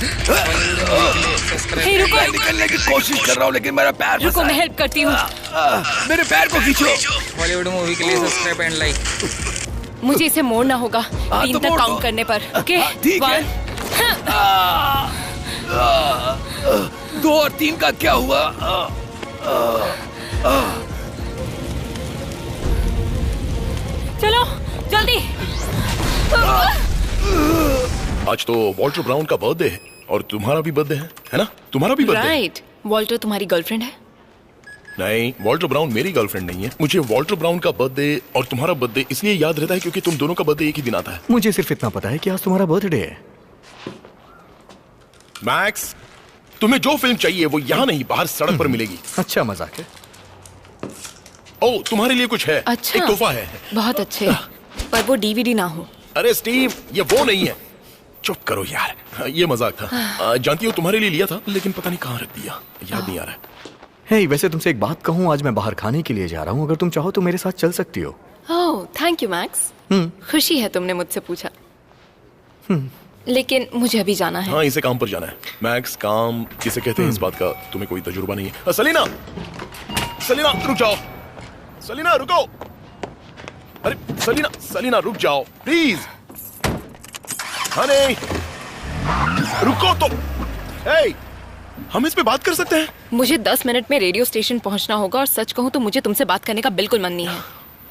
हे रुको, मैं निकलने की कोशिश कर रहा हूँ लेकिन मेरा पैर रुको, मैं हेल्प करती हूँ। मेरे पैर को खींचो। बॉलीवुड मूवी के लिए सब्सक्राइब एंड लाइक। मुझे इसे मोड़ना होगा 3 तक काउंट करने पर। ओके, ठीक है। 2 और 3 का क्या हुआ? चलो जल्दी। आज तो वॉल्टर ब्राउन का बर्थडे है और तुम्हारा भी बर्थडे है ना? तुम्हारा भी बर्थडे। राइट। वॉल्टर तुम्हारी गर्लफ्रेंड है? नहीं, वॉल्टर ब्राउन मेरी गर्लफ्रेंड नहीं है। मुझे वॉल्टर ब्राउन का बर्थडे और तुम्हारा बर्थडे इसलिए याद रहता है क्योंकि तुम दोनों का बर्थडे एक ही दिन आता है। मुझे सिर्फ इतना पता है कि आज तुम्हारा बर्थडे है। मैक्स, तुम्हें जो फिल्म चाहिए वो यहाँ नहीं, बाहर सड़क पर मिलेगी। अच्छा मजाक है। ओ, तुम्हारे लिए कुछ है। अच्छा, एक तोहफा है। बहुत अच्छे, पर वो डीवीडी ना हो। अरे स्टीव, ये वो नहीं है। चुप करो यार, ये मजाक था। जानती हो तुम्हारे लिए लिया था लेकिन पता नहीं कहाँ रख दिया, याद नहीं आ रहा है। हे, वैसे तुमसे एक बात कहूँ, आज मैं बाहर खाने के लिए जा रहा हूँ। अगर तुम चाहो तो मेरे साथ चल सकती हो। ओह, थैंक यू मैक्स। खुशी है तुमने मुझसे पूछा। लेकिन मुझे अभी जाना है। हाँ, इसे काम पर जाना है। मैक्स, काम किसे कहते हैं इस बात का तुम्हें कोई तजुर्बा नहीं है। सलीना, सलीना रुक जाओ। सलीना रुको। अरे सलीना, सलीना रुक जाओ प्लीज। हनी, रुको तो। हे, हम इस पे बात कर सकते हैं? मुझे 10 मिनट में रेडियो स्टेशन पहुंचना होगा और सच कहूं तो मुझे तुमसे बात करने का बिल्कुल मन नहीं है।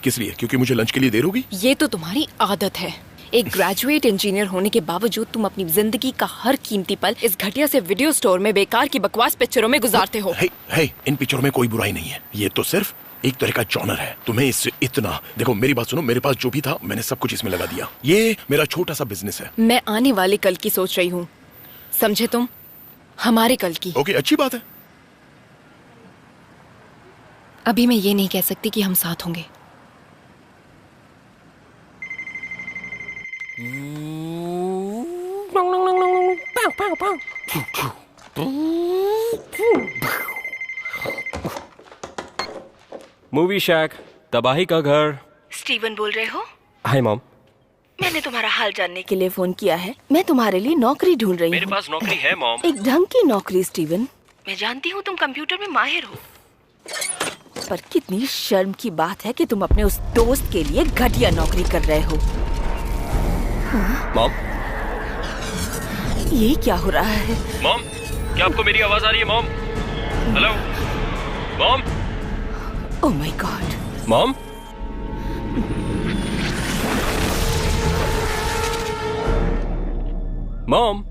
किस लिए? क्योंकि मुझे लंच के लिए देर होगी? ये तो तुम्हारी आदत है। एक ग्रेजुएट इंजीनियर होने के बावजूद तुम अपनी जिंदगी का हर कीमती पल इस घटिया से वीडियो स्टोर में बेकार की बकवास पिक्चरों में गुजारते हो। हे, इन पिक्चरों में कोई बुराई नहीं है। ये तो सिर्फ एक तरह का जॉनर है। तुम्हें इससे इतना, देखो मेरी बात सुनो, मेरे पास जो भी था मैंने सब कुछ इसमें लगा दिया। ये मेरा छोटा सा बिजनेस है। मैं आने वाले कल की सोच रही हूँ, समझे तुम? हमारे कल की। ओके, अच्छी बात है। अभी मैं ये नहीं कह सकती कि हम साथ होंगे। मूवी शैक, तबाही का घर। स्टीवन बोल रहे हो? Hi mom. मैंने तुम्हारा हाल जानने के लिए फोन किया है। मैं तुम्हारे लिए नौकरी ढूंढ रही हूँ। मेरे पास नौकरी है मॉम। एक ढंग की नौकरी स्टीवन। मैं जानती हूँ तुम कंप्यूटर में माहिर हो, पर कितनी शर्म की बात है कि तुम अपने उस दोस्त के लिए घटिया नौकरी कर रहे हो। मॉम, ये क्या हो रहा है? मॉम, क्या आपको मेरी आवाज आ रही है mom? Hello mom? Oh my God. Mom? Mom?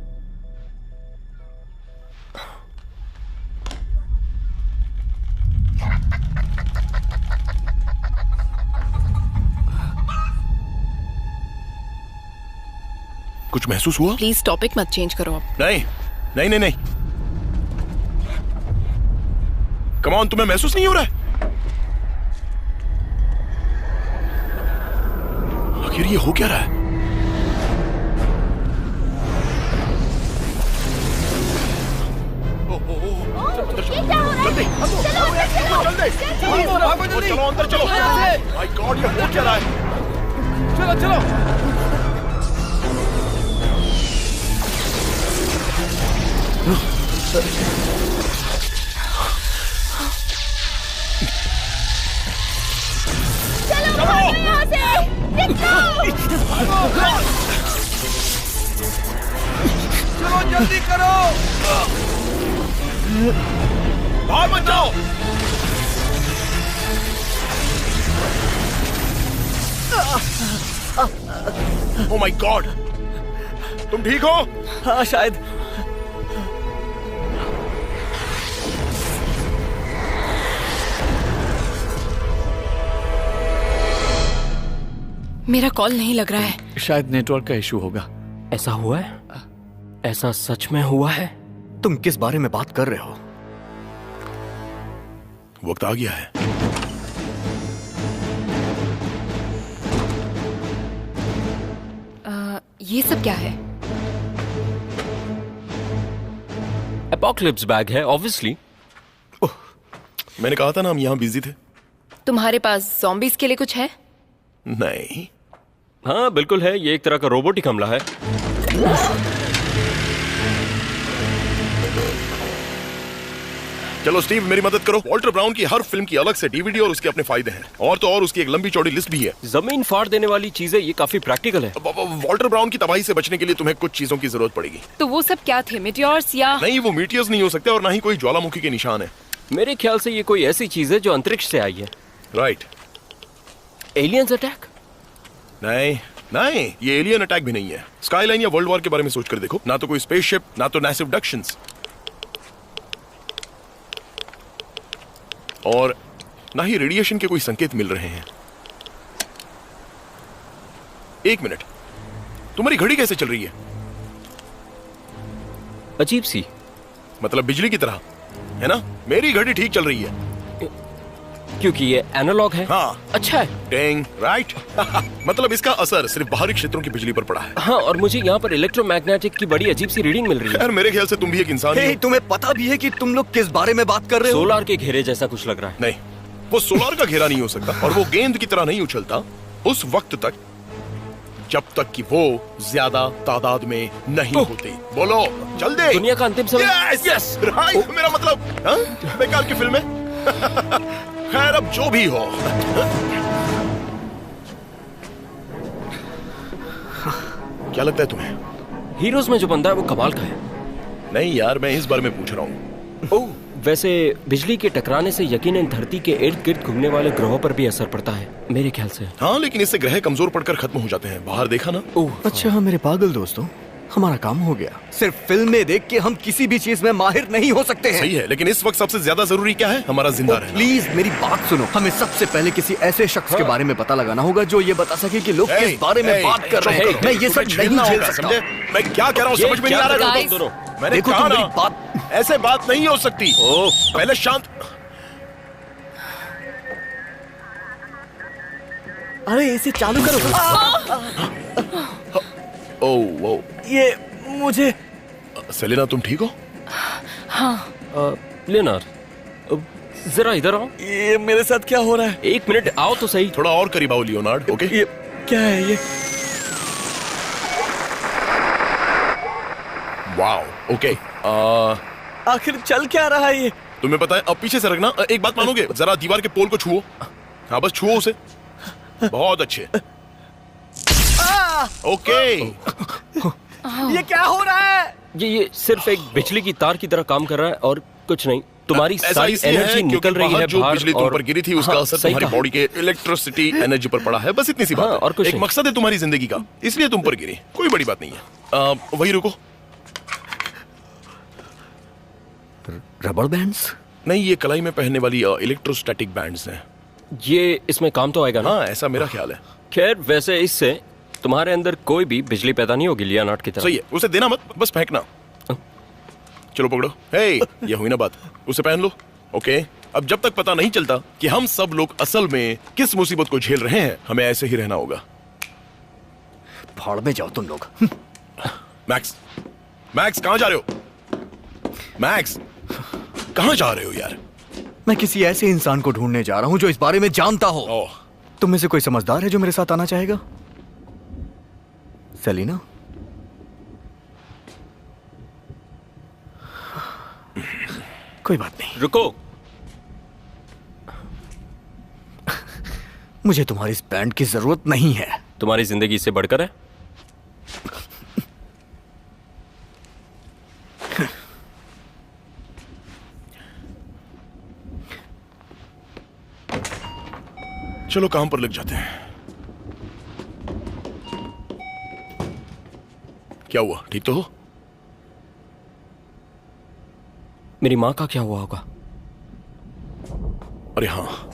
कुछ महसूस हुआ? प्लीज टॉपिक मत चेंज करो अब। नहीं नहीं नहीं नहीं। कम ऑन, तुम्हें महसूस नहीं हो रहा है? आखिर ये हो क्या रहा है? जल्दी चलो, अंदर चलो। माय गॉड, ये हो क्या रहा है? चलो चलो। चलो जल्दी करो। बाहर मत जाओ। ओह माय गॉड, तुम ठीक हो? हाँ शायद। मेरा कॉल नहीं लग रहा है। शायद नेटवर्क का इशू होगा। ऐसा हुआ है? ऐसा सच में हुआ है? तुम किस बारे में बात कर रहे हो? वक्त आ गया है। ये सब क्या है? एपोकलिप्स बैग है ऑब्वियसली। मैंने कहा था ना हम यहाँ बिजी थे। तुम्हारे पास ज़ॉम्बीज़ के लिए कुछ है? नहीं। हाँ बिल्कुल है, ये एक तरह का रोबोटिक हमला है। चलो स्टीव मेरी मदद करो। वॉल्टर ब्राउन की हर फिल्म की अलग से डीवीडी और उसके अपने फायदे हैं, और तो और उसकी एक लंबी चौड़ी लिस्ट भी है। जमीन फाड़ देने वाली चीजें ये काफी प्रैक्टिकल है। वॉल्टर ब्राउन की तबाही से बचने के लिए तुम्हें कुछ चीजों की जरूरत पड़ेगी। तो वो सब क्या थे, मेटियोर्स या? नहीं, वो मीटियर्स नहीं हो सकते और ना ही कोई ज्वालामुखी के निशान है। मेरे ख्याल से ये कोई ऐसी चीज है जो अंतरिक्ष से आई है। राइट। Aliens attack? नहीं नहीं, ये एलियन अटैक भी नहीं है। स्काईलाइन या वर्ल्ड वॉर के बारे में सोचकर देखो, ना तो कोई स्पेसशिप, ना तो मैसिव डक्शंस, और ना ही रेडिएशन के कोई संकेत मिल रहे हैं। एक मिनट, तुम्हारी घड़ी कैसे चल रही है? अजीब सी। मतलब बिजली की तरह, है ना? मेरी घड़ी ठीक चल रही है। क्योंकि ये एनालॉग है। हाँ। अच्छा है। डेंग, राइट। मतलब इसका असर सिर्फ बाहरी क्षेत्रों की बिजली पर पड़ा है। हाँ, और मुझे यहाँ पर इलेक्ट्रोमैग्नेटिक की बड़ी अजीब सी रीडिंग मिल रही है। यार मेरे ख्याल से तुम भी एक इंसान ही हो। तुम्हें पता भी है कि तुम लोग किस बारे में बात कर रहे हो? सोलार के घेरे जैसा कुछ लग रहा है। नहीं, वो सोलार का घेरा नहीं हो सकता, और वो गेंद की तरह नहीं उछलता उस वक्त तक जब तक कि वो ज्यादा तादाद में नहीं होती। बोलो, चल दे। दुनिया का अंतिम समय। Yes yes, right. मेरा मतलब, हाँ? बेकार की फिल्म है। खैर, अब जो भी हो। क्या लगता है तुम्हें? हीरोज में जो बंदा है वो कमाल का है। नहीं यार, मैं इस बारे में पूछ रहा हूँ। ओह, वैसे बिजली के टकराने से यकीनन धरती के इर्द गिर्द घूमने वाले ग्रहों पर भी असर पड़ता है मेरे ख्याल से। हाँ, लेकिन इससे ग्रह कमजोर पड़कर खत्म हो जाते हैं। बाहर देखा ना? ओह, अच्छा हाँ, मेरे पागल दोस्तों, हमारा काम हो गया। सिर्फ फिल्में देख के हम किसी भी चीज में माहिर नहीं हो सकते हैं। सही है, लेकिन इस वक्त सबसे ज्यादा जरूरी क्या है? हमारा जिंदा रहना। प्लीज मेरी बात सुनो। हमें सबसे पहले किसी ऐसे शख्स के बारे में पता लगाना होगा जो ये बता सके कि लोग किस बारे में बात कर रहे हैं। मैं ये सब नहीं झेल सकता। समझे? मैं क्या कह रहा हूँ समझ में नहीं आ रहा है दोनों। मैंने देखो, कहा तुम ना, मेरी बात। ऐसे बात नहीं हो सकती। पहले शांत। अरे इसे चालू करो। ओह वो, ये मुझे। सेलिना तुम ठीक हो? लियोनार्ड, जरा इधर आओ। ये मेरे साथ क्या हो रहा है? एक मिनट आओ तो सही। थोड़ा और करीब आओ लियोनार्ड। ओके, ये क्या है ये? वाओ। ओके, आखिर चल क्या रहा है ये? तुम्हें पता है, अब पीछे से रखना। एक बात मानोगे? जरा दीवार के पोल को छुओ। हाँ, बस छुओ उसे। बहुत अच्छे। ओके। ये क्या हो रहा है? ये सिर्फ एक बिजली की तार की तरह काम कर रहा है और कुछ नहीं। तुम्हारी ऐसा सारी इसलिए एनर्जी है निकल क्योंकि रही है जो बाहर बिजली तुम और पर गिरी थी उसका हाँ, असर सही तुम्हारी कहा। बॉडी के इलेक्ट्रिसिटी एनर्जी पर पड़ा है। बस इतनी सी बात हाँ, है। और कुछ एक नहीं। मकसद है तुम्हारी जिंदगी का, इसलिए तुम पर गिरी। कोई बड़ी बात नहीं है। वही रुको। रबड़ बैंड्स? नहीं, ये कलाई में पहनने वाली इलेक्ट्रोस्टैटिक बैंड्स हैं। ये इसमें काम तो आएगा ना? हाँ, ऐसा मेरा ख्याल है। खैर, वैसे इससे तुम्हारे अंदर कोई भी बिजली पैदा नहीं होगी लियोनार्ड की तरह। सही है, उसे देना मत, बस फेंकना। चलो पकड़ो। हे, ये हुई ना बात। उसे पहन लो। ओके, अब जब तक पता नहीं चलता कि हम सब लोग असल में किस मुसीबत को झेल रहे हैं, हमें ऐसे ही रहना होगा। भाड़ में जाओ तुम लोग। मैक्स, मैक्स कहाँ जा रहे हो? मैक्स, कहाँ जा रहे हो यार? मैं किसी ऐसे इंसान को ढूंढने जा रहा हूं जो इस बारे में जानता हो। ओह, तुम में से कोई समझदार है जो मेरे साथ आना चाहेगा? सेलिना? कोई बात नहीं, रुको। मुझे तुम्हारी इस बैंड की जरूरत नहीं है। तुम्हारी जिंदगी इससे बढ़कर है? चलो काम पर लग जाते हैं। क्या हुआ? ठीक तो हो? मेरी माँ का क्या हुआ होगा? अरे हाँ,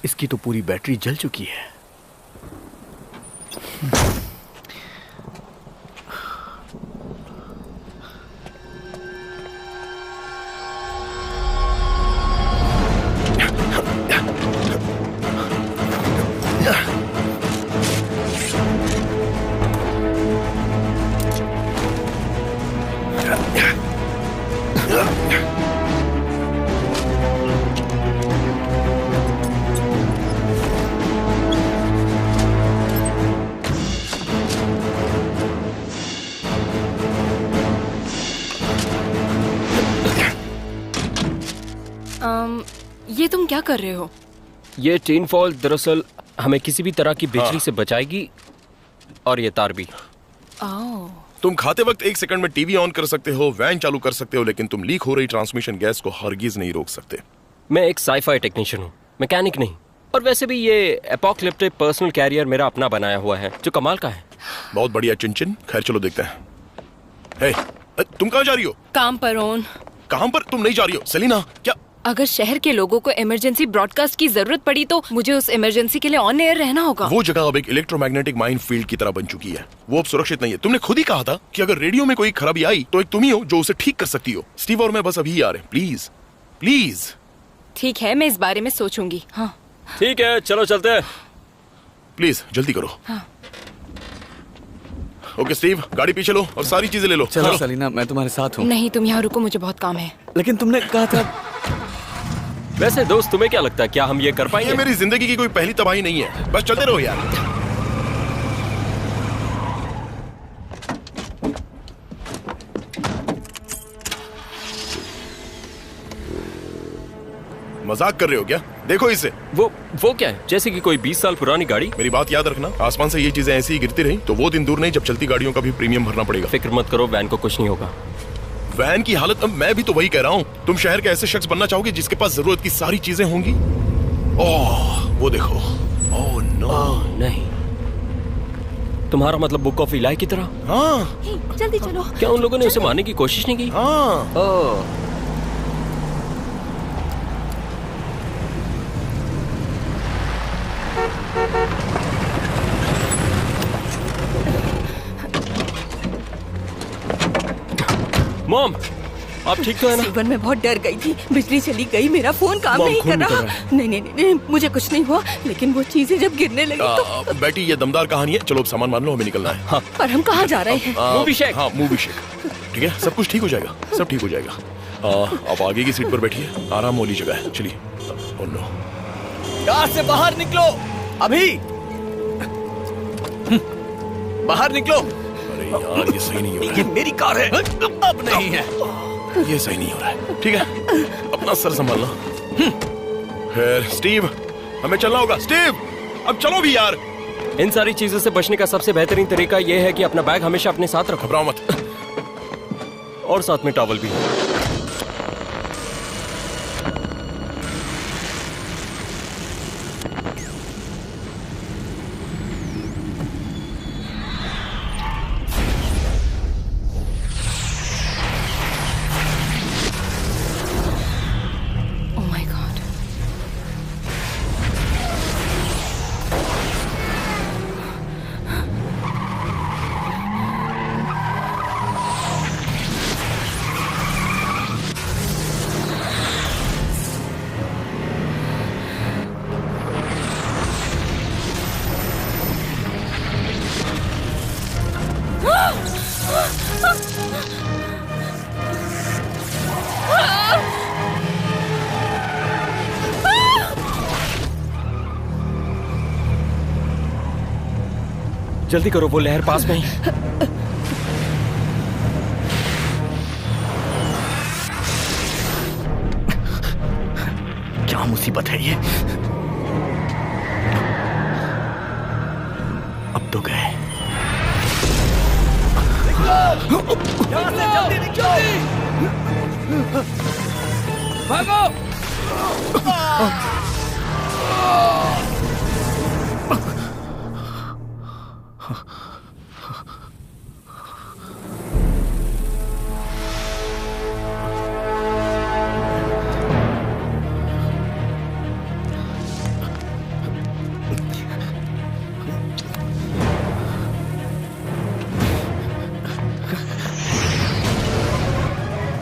इसकी तो पूरी बैटरी जल चुकी है। तुम क्या कर रहे हो? ये टीन फॉल दरअसल हमें किसी भी तरह की बिजली से बचाएगी, और ये तार भी। ओह, तुम खाते वक्त 1 सेकंड में टीवी ऑन कर सकते हो, वैन चालू कर सकते हो, लेकिन तुम लीक हो रही ट्रांसमिशन गैस को हरगिज नहीं रोक सकते। मैं एक साईफाई टेक्नीशियन हूँ, मैकेनिक नहीं। और वैसे भी ये एपोकलिप्टिक पर्सनल कैरियर मेरा अपना बनाया हुआ है, जो कमाल का है। बहुत बढ़िया चिंचिन। खैर चलो देखते हैं। हे, तुम कहाँ जा रही हो? काम पर ओन। कहाँ पर? तुम नहीं जा रही हो सेलिना? क्या? अगर शहर के लोगों को इमरजेंसी ब्रॉडकास्ट की जरूरत पड़ी तो मुझे उस इमरजेंसी के लिए ऑन एयर रहना होगा। वो जगह अब एक इलेक्ट्रोमैग्नेटिक माइंड फील्ड की तरह बन चुकी है। वो अब सुरक्षित नहीं है। तुमने खुद ही कहा था कि अगर रेडियो में कोई खराबी आई तो एक तुम ही हो जो उसे ठीक कर सकती हो। स्टीव और मैं बस अभी आ रहे हैं। Please please. ठीक है, मैं इस बारे में सोचूंगी। हाँ ठीक है, चलो चलते हैं। प्लीज जल्दी करो। हाँ। ओके स्टीव, गाड़ी पीछे लो और सारी चीजें ले लो। चलो सेलिना, मैं तुम्हारे साथ हूँ। नहीं, तुम यहाँ रुको, मुझे बहुत काम है। लेकिन तुमने कहा था। वैसे दोस्त, तुम्हें क्या लगता है, क्या हम ये कर पाएंगे? ये मेरी जिंदगी की कोई पहली तबाही नहीं है। बस चलते रहो यार। मजाक कर रहे हो क्या? देखो इसे। वो क्या है? जैसे कि कोई 20 साल पुरानी गाड़ी। मेरी बात याद रखना, आसमान से ये चीजें ऐसी ही गिरती रही तो वो दिन दूर नहीं जब चलती गाड़ियों का भी प्रीमियम भरना पड़ेगा। फिक्र मत करो, वैन को कुछ नहीं होगा। वैन की हालत, अब मैं भी तो वही कह रहा हूँ। तुम शहर के ऐसे शख्स बनना चाहोगे जिसके पास जरूरत की सारी चीजें होंगी। ओह वो देखो। Oh no. नहीं, तुम्हारा मतलब बुक ऑफ इलाई की तरह? हाँ। जल्दी चलो। क्या उन लोगों ने उसे मारने की कोशिश नहीं की? हाँ। ओह, मॉम, आप ठीक तो है ना? स्टीवन, मैं बहुत डर गई थी। बिजली चली गई, मेरा फोन काम मॉम, नहीं खून कर निकल रहा। रहा है। नहीं, मुझे कुछ नहीं हुआ, लेकिन वो चीजें जब गिरने लगी तो। बेटी ये दमदार कहानी है। चलो अब सामान मान लो, हमें निकलना है। हाँ। पर हम कहाँ जा रहे हैं? Movie shake. हाँ मूवी शेक। ठीक है, सब कुछ ठीक हो जाएगा। सब ठीक हो जाएगा। आप आगे की सीट पर बैठिए, आराम वाली जगह है। चलिए। Oh no. कार से बाहर निकलो अभी। बाहर निकलो। अरे यार ये सही नहीं हो रहा ये मेरी कार है। अब नहीं है। है। ये सही नहीं हो रहा है। ठीक है, अपना सर संभालना। फिर स्टीव, हमें चलना होगा। स्टीव अब चलो भी यार। इन सारी चीजों से बचने का सबसे बेहतरीन तरीका यह है कि अपना बैग हमेशा अपने साथ रखो। घबराओ मत। और साथ में टॉवल भी। ओह माय गॉड। जल्दी करो, वो लहर पास में ही। क्या मुसीबत है ये? अब तो गए। भागो।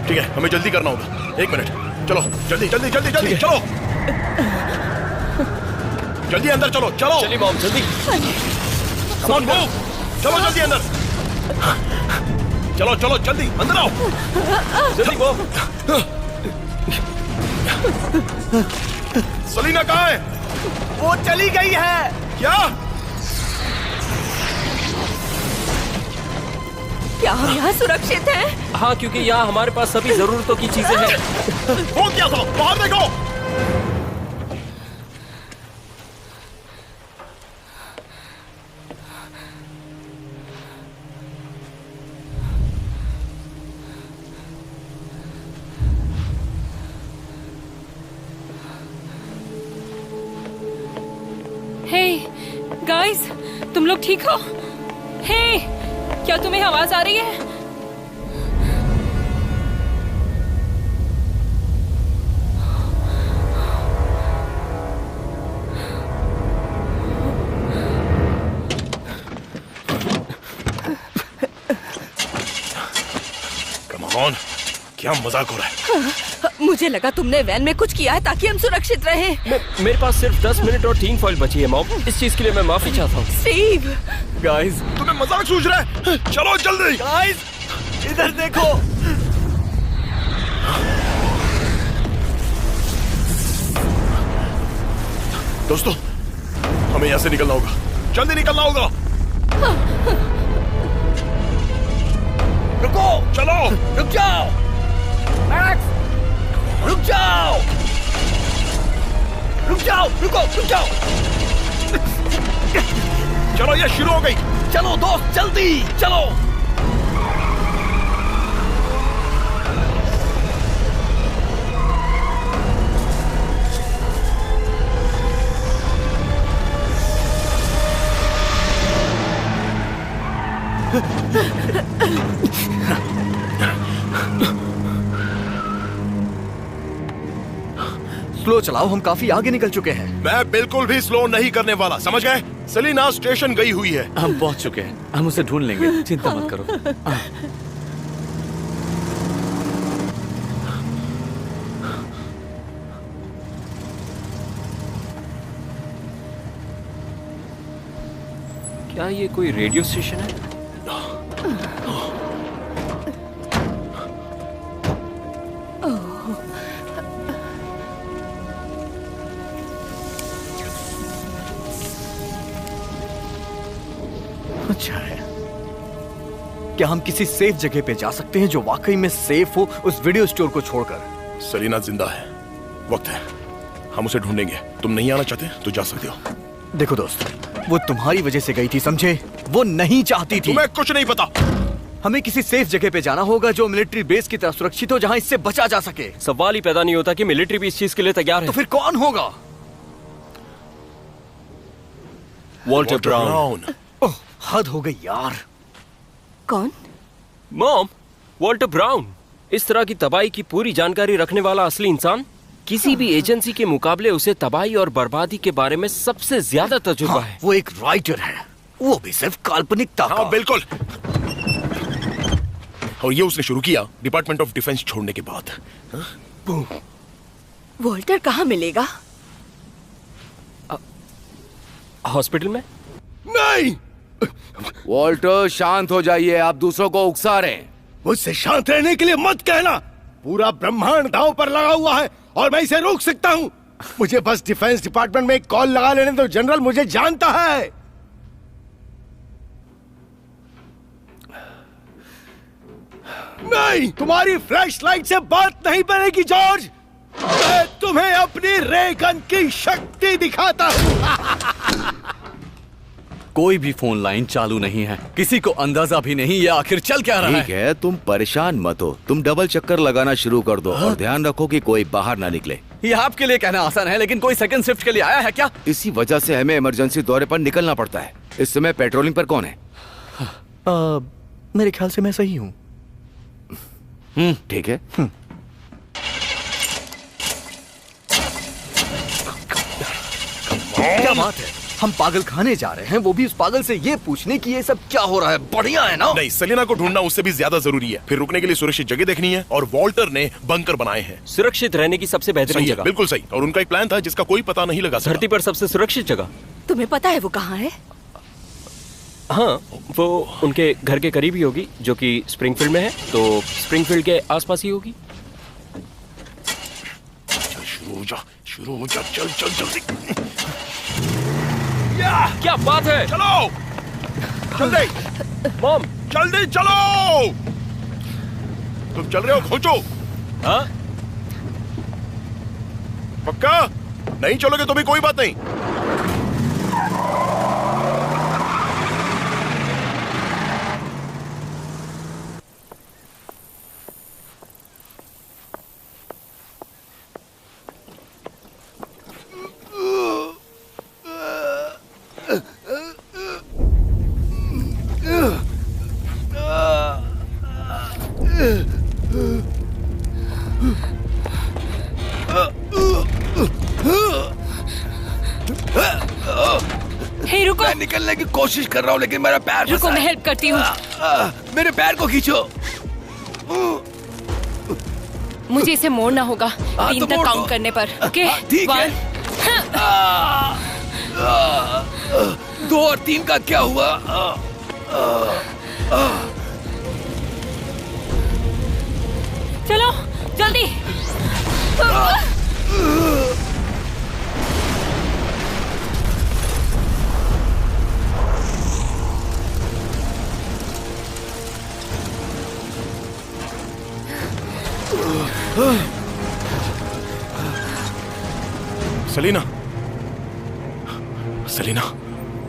ठीक है, हमें जल्दी करना होगा। 1 मिनट। चलो जल्दी जल्दी जल्दी जल्दी चलो। जल्दी अंदर चलो। चलो चलिए मॉम, जल्दी। Come on, move! चलो जल्दी अंदर। चलो चलो जल्दी अंदर आओ। जल्दी मॉम। सलीना कहाँ है? वो चली गई है। क्या? क्या हम यहाँ सुरक्षित हैं? हाँ, क्योंकि यहाँ हमारे पास सभी जरूरतों की चीजें हैं। वो क्या था? बाहर देखो। हे गाइस, तुम लोग ठीक हो? हे, क्या तुम्हें आवाज आ रही है? कौन? क्या मजाक हो रहा है? मुझे लगा तुमने वैन में कुछ किया है ताकि हम सुरक्षित रहें। मेरे पास सिर्फ 10 मिनट और 3 फॉइल बची है मॉम। इस चीज के लिए मैं माफी चाहता हूँ। स्टीव, गाइस, तुम्हें मजाक सूझ रहा है? चलो जल्दी। गाइस, इधर देखो। दोस्तों, हमें यहाँ से निकलना होगा। जल्दी निकलना होगा। रुको, चलो, रुक जाओ। मैक्स, रुक जाओ, रुक जाओ, रुको, रुक जाओ। चलो, ये शुरू हो गई। चलो दोस्त, जल्दी चलो। स्लो चलाओ, हम काफी आगे निकल चुके हैं। मैं बिल्कुल भी स्लो नहीं करने वाला, समझ गए? सेलिना स्टेशन गई हुई है। हम पहुंच चुके हैं, हम उसे ढूंढ लेंगे, चिंता मत करो। क्या ये कोई रेडियो स्टेशन है? अच्छा है। क्या हम किसी सेफ जगह पे जा सकते हैं जो वाकई में सेफ हो, उस वीडियो स्टोर को छोड़कर? सेलिना जिंदा है, वक्त है, हम उसे ढूंढेंगे। तुम नहीं आना चाहते तो जा सकते हो। देखो दोस्त, वो तुम्हारी वजह से गई थी, समझे? वो नहीं चाहती थी। तुम्हें कुछ नहीं पता। हमें किसी सेफ जगह पे जाना होगा जो मिलिट्री बेस की तरह सुरक्षित हो, जहां इससे बचा जा सके। सवाल ही पैदा नहीं होता कि मिलिट्री भी इस चीज के लिए तैयार है। तो फिर कौन होगा? Walter brown. ओह, हद हो गई यार। कौन? Mom, Walter brown. इस तरह की तबाही की पूरी जानकारी रखने वाला असली इंसान। किसी भी एजेंसी के मुकाबले उसे तबाही और बर्बादी के बारे में सबसे ज्यादा तजुर्बा है। वो एक राइटर है, वो भी सिर्फ काल्पनिकता का। हाँ बिल्कुल। और ये उसने शुरू किया डिपार्टमेंट ऑफ डिफेंस छोड़ने के बाद। वॉल्टर कहाँ मिलेगा? हॉस्पिटल में? नहीं, वॉल्टर शांत हो जाइए, आप दूसरों को उकसा रहे हैं। मुझसे शांत रहने के लिए मत कहना। पूरा ब्रह्मांड दांव पर लगा हुआ है और मैं इसे रोक सकता हूँ। मुझे बस डिफेंस डिपार्टमेंट में एक कॉल लगा लेने दो, जनरल मुझे जानता है। नहीं, तुम्हारी फ्लैश लाइट से बात नहीं बनेगी जॉर्ज। मैं तुम्हें अपनी रे गन की शक्ति दिखाता हूँ। कोई भी फोन लाइन चालू नहीं है, किसी को अंदाजा भी नहीं ये आखिर चल क्या रहा ठीक है, तुम परेशान मत हो, तुम डबल चक्कर लगाना शुरू कर दो और ध्यान रखो कि कोई बाहर ना निकले। ये आपके लिए कहना आसान है, लेकिन कोई सेकंड शिफ्ट के लिए आया है क्या? इसी वजह से हमें इमरजेंसी दौरे पर निकलना पड़ता है। इस समय पेट्रोलिंग पर कौन है? मेरे ख्याल से मैं सही हूँ। ठीक है। क्या बात है, हम पागल खाने जा रहे हैं, वो भी उस पागल से ये पूछने की ये सब क्या हो रहा है। बढ़िया है ना? नहीं, सेलिना को ढूंढना उससे भी ज्यादा जरूरी है। फिर रुकने के लिए सुरक्षित जगह देखनी है और वॉल्टर ने बंकर बनाए हैं। सुरक्षित रहने की सबसे बेहतरीन सही है, जगह। बिल्कुल सही। और उनका एक प्लान था जिसका कोई पता नहीं लगा सका। धरती पर सबसे सुरक्षित जगह। तुम्हें पता है वो कहाँ है? हाँ, वो उनके घर के करीब ही होगी, जो कि स्प्रिंगफील्ड में है। तो स्प्रिंगफील्ड के आसपास ही होगी। चल शुरू हो जा, चल चल जल्दी। क्या बात है? चलो जल्दी, मॉम, जल्दी चलो। तुम चल रहे हो, खोचो। हाँ? पक्का? नहीं चलोगे तो भी कोई बात नहीं। हे रुको, मैं निकलने की कोशिश कर रहा हूँ लेकिन मेरा पैर रुको, मैं हेल्प करती हूँ। मेरे पैर को खींचो। मुझे इसे मोड़ना होगा 3 तो तक मोड़ काउंट दो। करने पर। ओके, ठीक है। 2 और 3 का क्या हुआ? चलो जल्दी। Selina, Selina,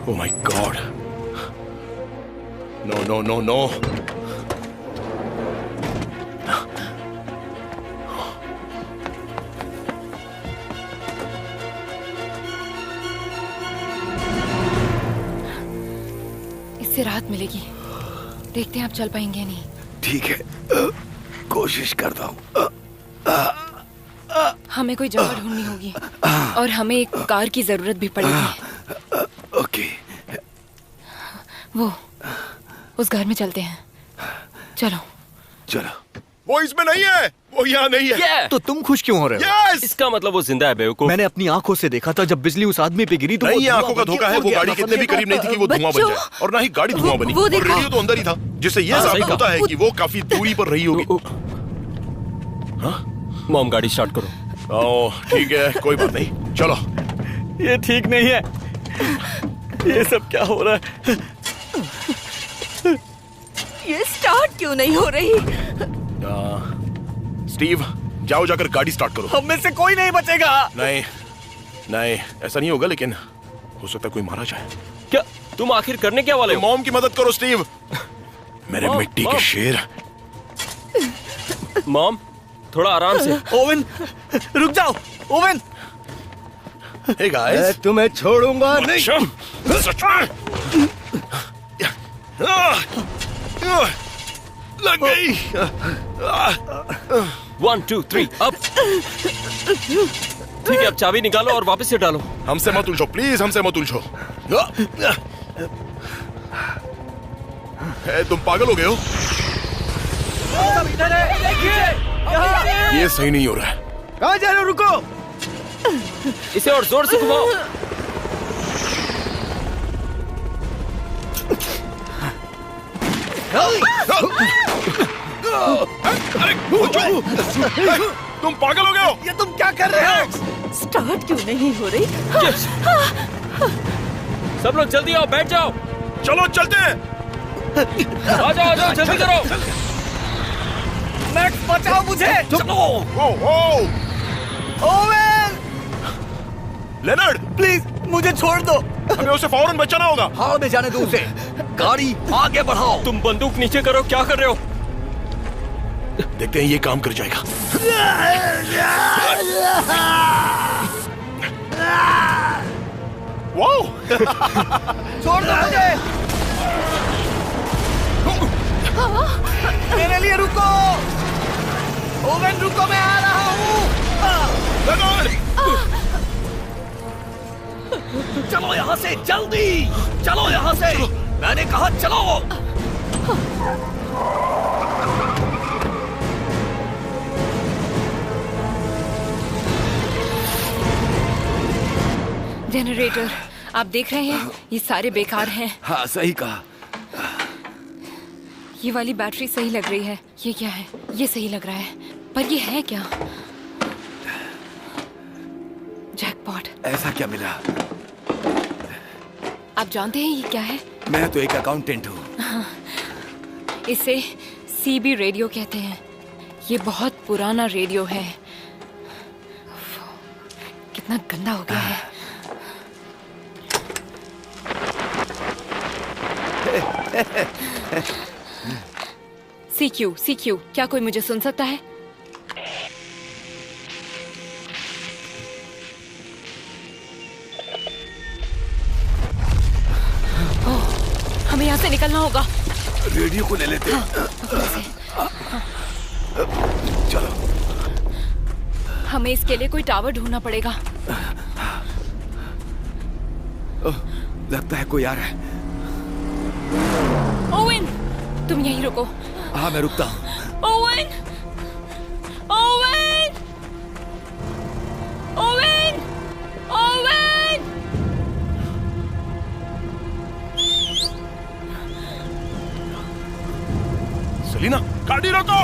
oh my God! No, no, no, no! इससे राहत मिलेगी। देखते हैं आप चल पाएंगे या नहीं। ठीक है, कोशिश करता हूँ। हमें कोई जगह ढूंढनी होगी और हमें एक कार की जरूरत भी पड़ेगी। ओके, वो उस घर में चलते हैं। चलो। चलो। वो इसमें नहीं है, वो यहाँ नहीं है। तो तुम खुश क्यों हो रहे हो? Yes! इसका मतलब वो जिंदा है बेवकूफ। मैंने अपनी आंखों से देखा था जब बिजली उस आदमी पे गिरी तो नहीं, वो ये धुआं आंखों का बन के धोखा है। उड़ वो गया गाड़ी था। कितने भी करीब नहीं थी कि वो धुआं बन जाए, और ना ही गाड़ी धुआं बनी। वो और देखो। रेडियो तो अंदर ही था, जिससे ये सही साबित कहा। होता है कि वो काफी दूरी पर रही होगी। मॉम गाड़ी स्टार्ट करो। ओह, ठीक है, कोई बात नहीं, चलो। ये ठीक नहीं है। ये सब क्या हो रहा है? ये स्टार्ट क्यों नहीं हो रही? स्टीव, जाओ जाकर गाड़ी स्टार्ट करो। हम में से कोई नहीं बचेगा। नहीं, नहीं, ऐसा नहीं होगा, लेकिन हो सकता है कोई मारा जाए। क्या तुम आखिर करने क्या वाले हो? मॉम की मदद करो स्टीव। मेरे मॉम, मिट्टी के मॉम। शेर। मॉम थोड़ा आराम से। ओवन, रुक जाओ। ओवन, हे गाइस, तुम्हें छोड़ूंगा नहीं। सच में लग गई। 1 2 3 अब। ठीक है, अब चाबी निकालो और वापस से डालो। हमसे मत उलझो प्लीज, हमसे मत उलझो। तुम पागल हो गए हो? ये सही नहीं हो रहा है। कहाँ जा रहे हो? रुको। इसे और जोर से घुमाओ। अरे तुम पागल हो गए हो? ये तुम क्या कर रहे हो? स्टार्ट क्यों नहीं हो रही? सब लोग जल्दी आओ, बैठ जाओ। चलो चलते हैं। आ जाओ जल्दी करो। मैक्स, बचाओ मुझे। चलो। ओवन, लेनर्ड, प्लीज मुझे छोड़ दो। हमें उसे फौरन बचाना होगा। हाल में जाने दो उसे। गाड़ी आगे बढ़ाओ। तुम बंदूक नीचे करो, क्या कर रहे हो? देखते हैं ये काम कर जाएगा। वाओ! छोड़ दो मुझे। मेरे लिए रुको। ओवन रुको, मैं आ रहा हूँ। चलो यहाँ से जल्दी। चलो यहाँ से। मैंने कहा चलो। जनरेटर आप देख रहे हैं, ये सारे बेकार हैं। हाँ, सही कहा। ये वाली बैटरी सही लग रही है। ये क्या है? ये सही लग रहा है, पर ये है क्या? जैकपॉट। ऐसा क्या मिला? आप जानते हैं ये क्या है? मैं तो एक अकाउंटेंट हूँ। इसे सीबी रेडियो कहते हैं। ये बहुत पुराना रेडियो है। कितना गंदा हो गया है। CQ, क्या कोई मुझे सुन सकता है? से निकलना होगा। रेडियो को ले लेते हैं। चलो। हमें इसके लिए कोई टावर ढूंढना पड़ेगा। लगता है कोई आ रहा है। ओवेन, तुम यहीं रुको। हाँ, मैं रुकता हूँ। Owen, Owen, Owen, Owen. Selina, गाड़ी रोको।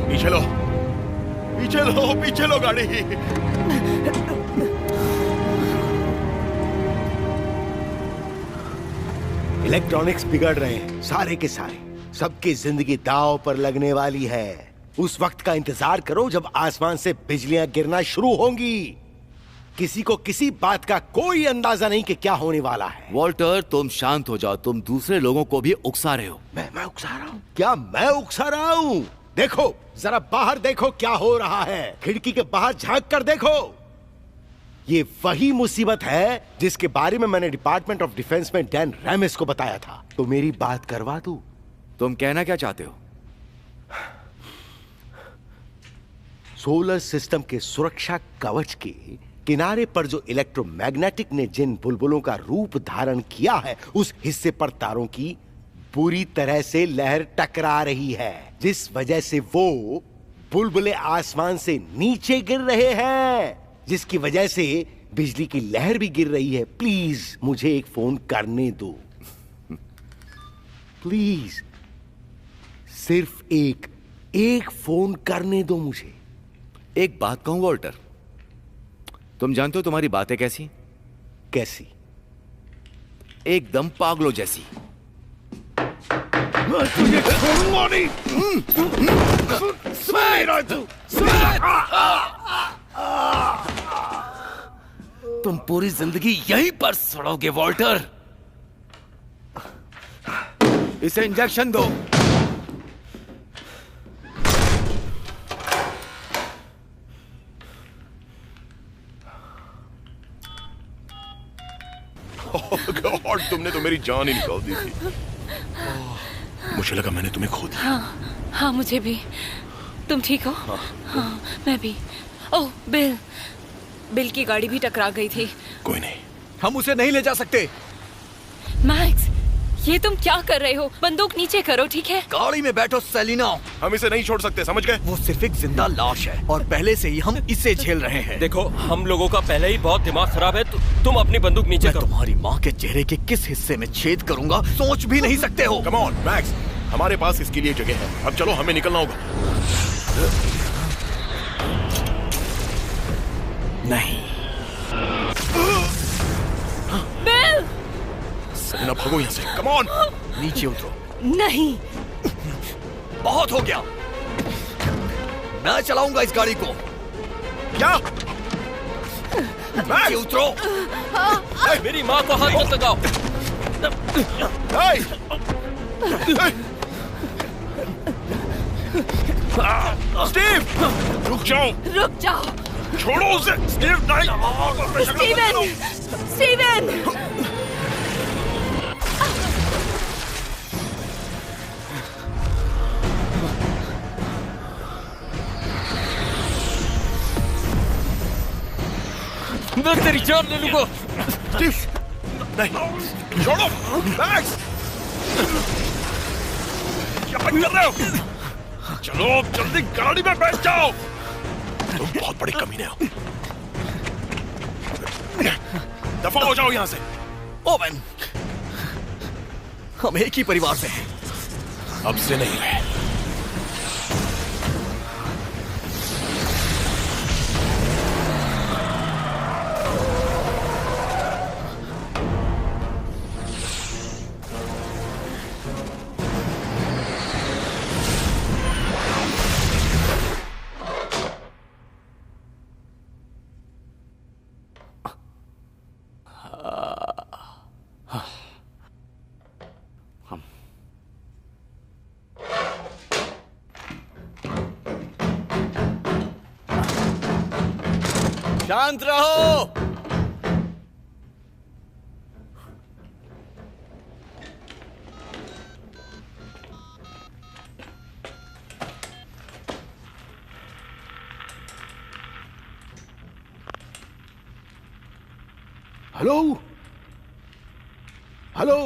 पीछे लो, पीछे लो, पीछे लो गाड़ी। इलेक्ट्रॉनिक्स बिगड़ रहे हैं, सारे के सारे। सबकी जिंदगी दांव पर लगने वाली है। उस वक्त का इंतजार करो जब आसमान से बिजलियां गिरना शुरू होंगी। किसी को किसी बात का कोई अंदाजा नहीं कि क्या होने वाला है। वॉल्टर, तुम शांत हो जाओ। तुम दूसरे लोगों को भी उकसा रहे हो। मैं उकसा रहा हूँ? क्या मैं उकसा रहा हूँ? देखो, जरा बाहर देखो क्या हो रहा है। खिड़की के बाहर झांक कर देखो। ये वही मुसीबत है जिसके बारे में मैंने डिपार्टमेंट ऑफ डिफेंस में डैन रैमिस को बताया था। तो मेरी बात करवा दूं? तुम कहना क्या चाहते हो? सोलर सिस्टम के सुरक्षा कवच के किनारे पर जो इलेक्ट्रोमैग्नेटिक ने जिन बुलबुलों का रूप धारण किया है, उस हिस्से पर तारों की बुरी तरह से लहर टकरा रही है, जिस वजह से वो बुलबुले आसमान से नीचे गिर रहे हैं, जिसकी वजह से बिजली की लहर भी गिर रही है। प्लीज मुझे एक फोन करने दो। प्लीज, सिर्फ एक फोन करने दो मुझे। एक बात कहूं वॉल्टर, तुम जानते हो तुम्हारी बातें कैसी? कैसी? एकदम पागलों जैसी। मैं तुझे छोड़ूंगा नहीं। तुम पूरी जिंदगी यहीं पर सड़ोगे वॉल्टर। इसे इंजेक्शन दो। गॉड, तुमने तो मेरी जान ही निकाल दी थी। मुझे लगा मैंने तुम्हें खो दिया। हाँ, मुझे भी। तुम ठीक हो? हाँ, मैं भी। ओह, बिल की गाड़ी भी टकरा गई थी। कोई नहीं, हम उसे नहीं ले जा सकते। मैक्स, ये तुम क्या कर रहे हो? बंदूक नीचे करो, ठीक है? गाड़ी में बैठो सेलिना। हम इसे नहीं छोड़ सकते, समझ गए? वो सिर्फ एक जिंदा लाश है और पहले से ही हम इसे झेल रहे हैं। देखो, हम लोगों का पहले ही बहुत दिमाग खराब है। तुम अपनी बंदूक नीचे मैं करो। तुम्हारी माँ के चेहरे के किस हिस्से में छेद करूंगा सोच भी नहीं सकते हो। कम ऑन मैक्स, हमारे पास इसके लिए जगह है। अब चलो, हमें निकलना होगा। नहीं। बिल! सेलिना, भागो यहाँ से। Come on. नीचे उतरो। नहीं। बहुत हो गया। मैं चलाऊंगा इस गाड़ी को। क्या? नीचे उतरो। मेरी माँ को हाथ मत लगाओ। Hey! स्टीव, रुक जाओ। रुक जाओ। छोड़ो उसे। स्टीव, नहीं। स्टीवन! स्टीवन! मैं तेरी जान ले लूंगा। स्टीव, नहीं, छोड़ो। मैक्स, क्या कर रहे हो? चलो, जल्दी गाड़ी में बैठ जाओ। तुम बहुत बड़े कमीने हो। दफा हो जाओ यहाँ से। ओवन, हम एक ही परिवार से हैं। अब से नहीं रहे। शांत रहो। हेलो हेलो,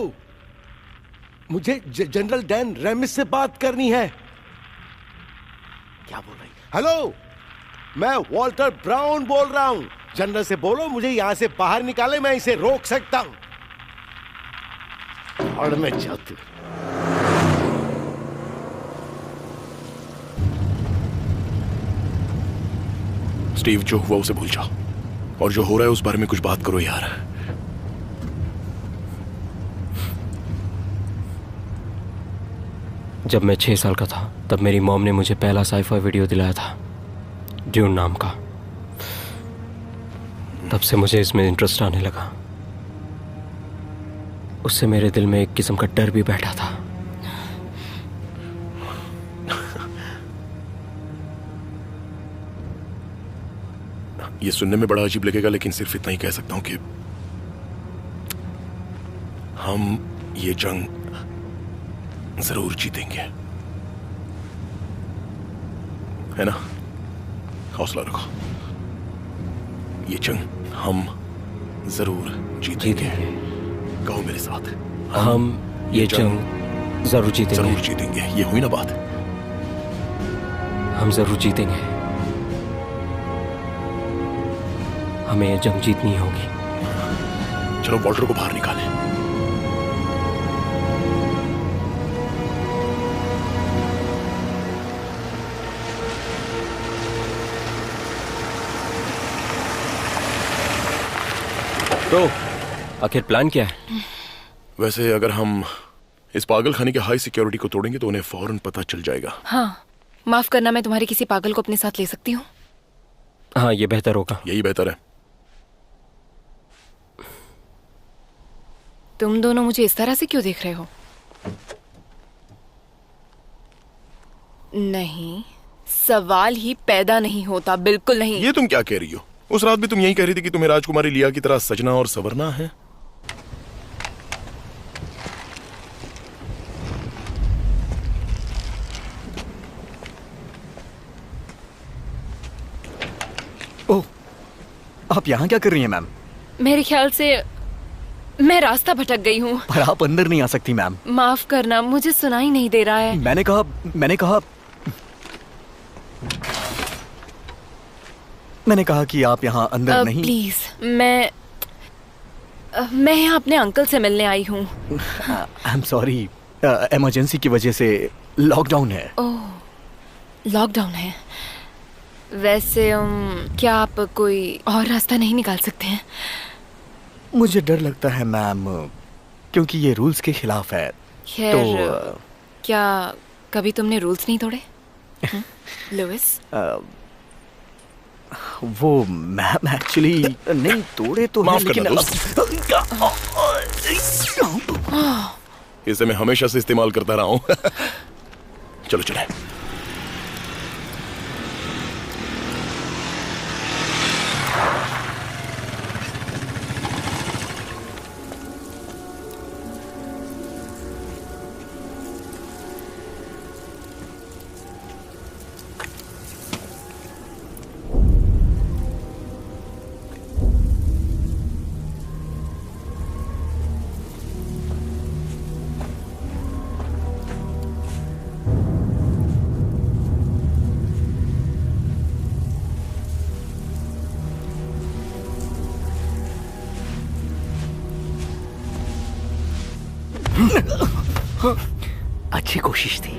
मुझे जनरल डैन रेमिस से बात करनी है। क्या बोल रही? हेलो, मैं वॉल्टर ब्राउन बोल रहा हूं। जनरल से बोलो मुझे यहां से बाहर निकाले, मैं इसे रोक सकता हूं। और मैं जाती हूं। स्टीव, जो हुआ उसे भूल जाओ और जो हो रहा है उस बारे में कुछ बात करो यार। जब मैं 6 साल का था तब मेरी मॉम ने मुझे पहला साईफाई वीडियो दिलाया था, ड्यून नाम का। तब से मुझे इसमें इंटरेस्ट आने लगा। उससे मेरे दिल में एक किस्म का डर भी बैठा था। ये सुनने में बड़ा अजीब लगेगा, लेकिन सिर्फ इतना ही कह सकता हूं कि हम ये जंग जरूर जीतेंगे, है ना? हौसला रखो। ये जंग हम जरूर जीतेंगे। कहो मेरे साथ, हम ये जंग जरूर जीतेंगे। जरूर जीतेंगे। ये हुई ना बात? हम जरूर जीतेंगे। हमें ये जंग जीतनी होगी। चलो वॉल्टर को बाहर निकालें। तो आखिर प्लान क्या है? वैसे अगर हम इस पागल खाने के हाई सिक्योरिटी को तोड़ेंगे तो उन्हें फौरन पता चल जाएगा। हाँ, माफ करना, मैं तुम्हारे किसी पागल को अपने साथ ले सकती हूँ? हाँ, ये बेहतर होगा। यही बेहतर है। तुम दोनों मुझे इस तरह से क्यों देख रहे हो? नहीं, सवाल ही पैदा नहीं होता, बिल्कुल नहीं। ये तुम क्या कह रही हो? उस रात भी तुम यही कह रही थी कि तुम्हें राजकुमारी लिया की तरह सजना और संवरना है। ओह, आप यहाँ क्या कर रही हैं मैम? मेरे ख्याल से मैं रास्ता भटक गई हूँ। पर आप अंदर नहीं आ सकती मैम। माफ करना, मुझे सुनाई नहीं दे रहा है। मैंने कहा कि आप यहाँ अंदर नहीं। प्लीज, मैं यहाँ अपने अंकल से मिलने आई हूँ। आई एम सॉरी, इमरजेंसी की वजह से लॉकडाउन है। ओह, लॉकडाउन है। वैसे क्या आप कोई और रास्ता नहीं निकाल सकते हैं? मुझे डर लगता है मैम, क्योंकि ये रूल्स के खिलाफ है। खैर, तो क्या कभी तुमने रूल्स नहीं तोड़े लुइस? वो मैम एक्चुअली नहीं तोड़े तो माफ है, लेकिन इसे मैं हमेशा से इस्तेमाल करता रहा हूं। चलो चले। अच्छी कोशिश थी।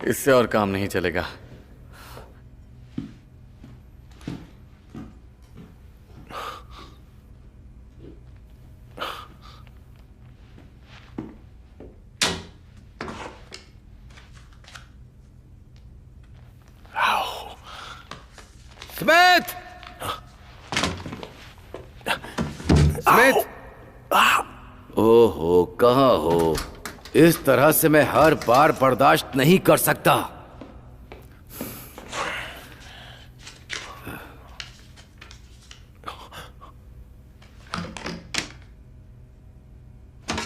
इससे और काम नहीं चलेगा। स्मिथ! स्मिथ! ओहो, कहाँ हो? इस तरह से मैं हर बार बर्दाश्त नहीं कर सकता।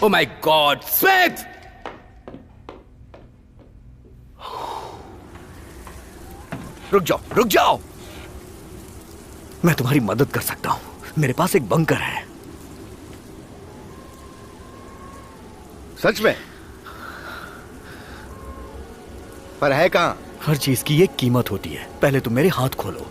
Oh my God Smith! रुक जाओ। मैं तुम्हारी मदद कर सकता हूं। मेरे पास एक बंकर है। सच में? पर है कहां? हर चीज की एक कीमत होती है। पहले तुम मेरे हाथ खोलो।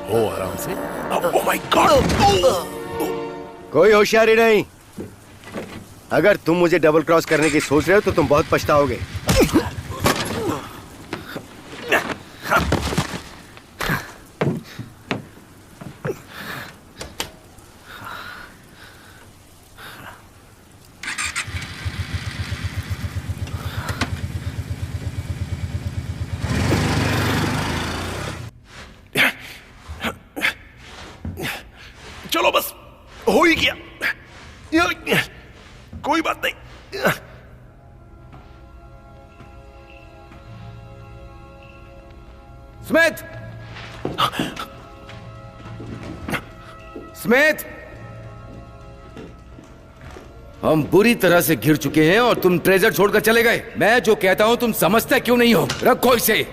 हो आराम से। ओह माय गॉड! कोई होशियारी नहीं। अगर तुम मुझे डबल क्रॉस करने की सोच रहे हो तो तुम बहुत पछताओगे। चलो बस, हो ही गया। कोई बात नहीं। स्मिथ! स्मिथ! हम बुरी तरह से घिर चुके हैं और तुम ट्रेजर छोड़कर चले गए। मैं जो कहता हूं तुम समझते क्यों नहीं हो? रखो इसे।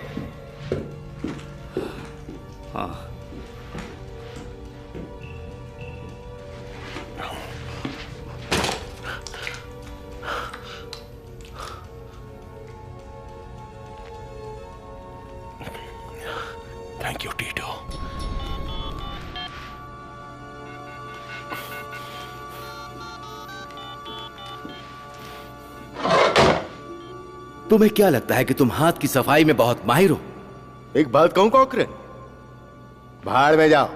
Thank you टीटो। तुम्हें क्या लगता है कि तुम हाथ की सफाई में बहुत माहिर हो? एक बात कहूं कॉकरेन, भाड़ में जाओ।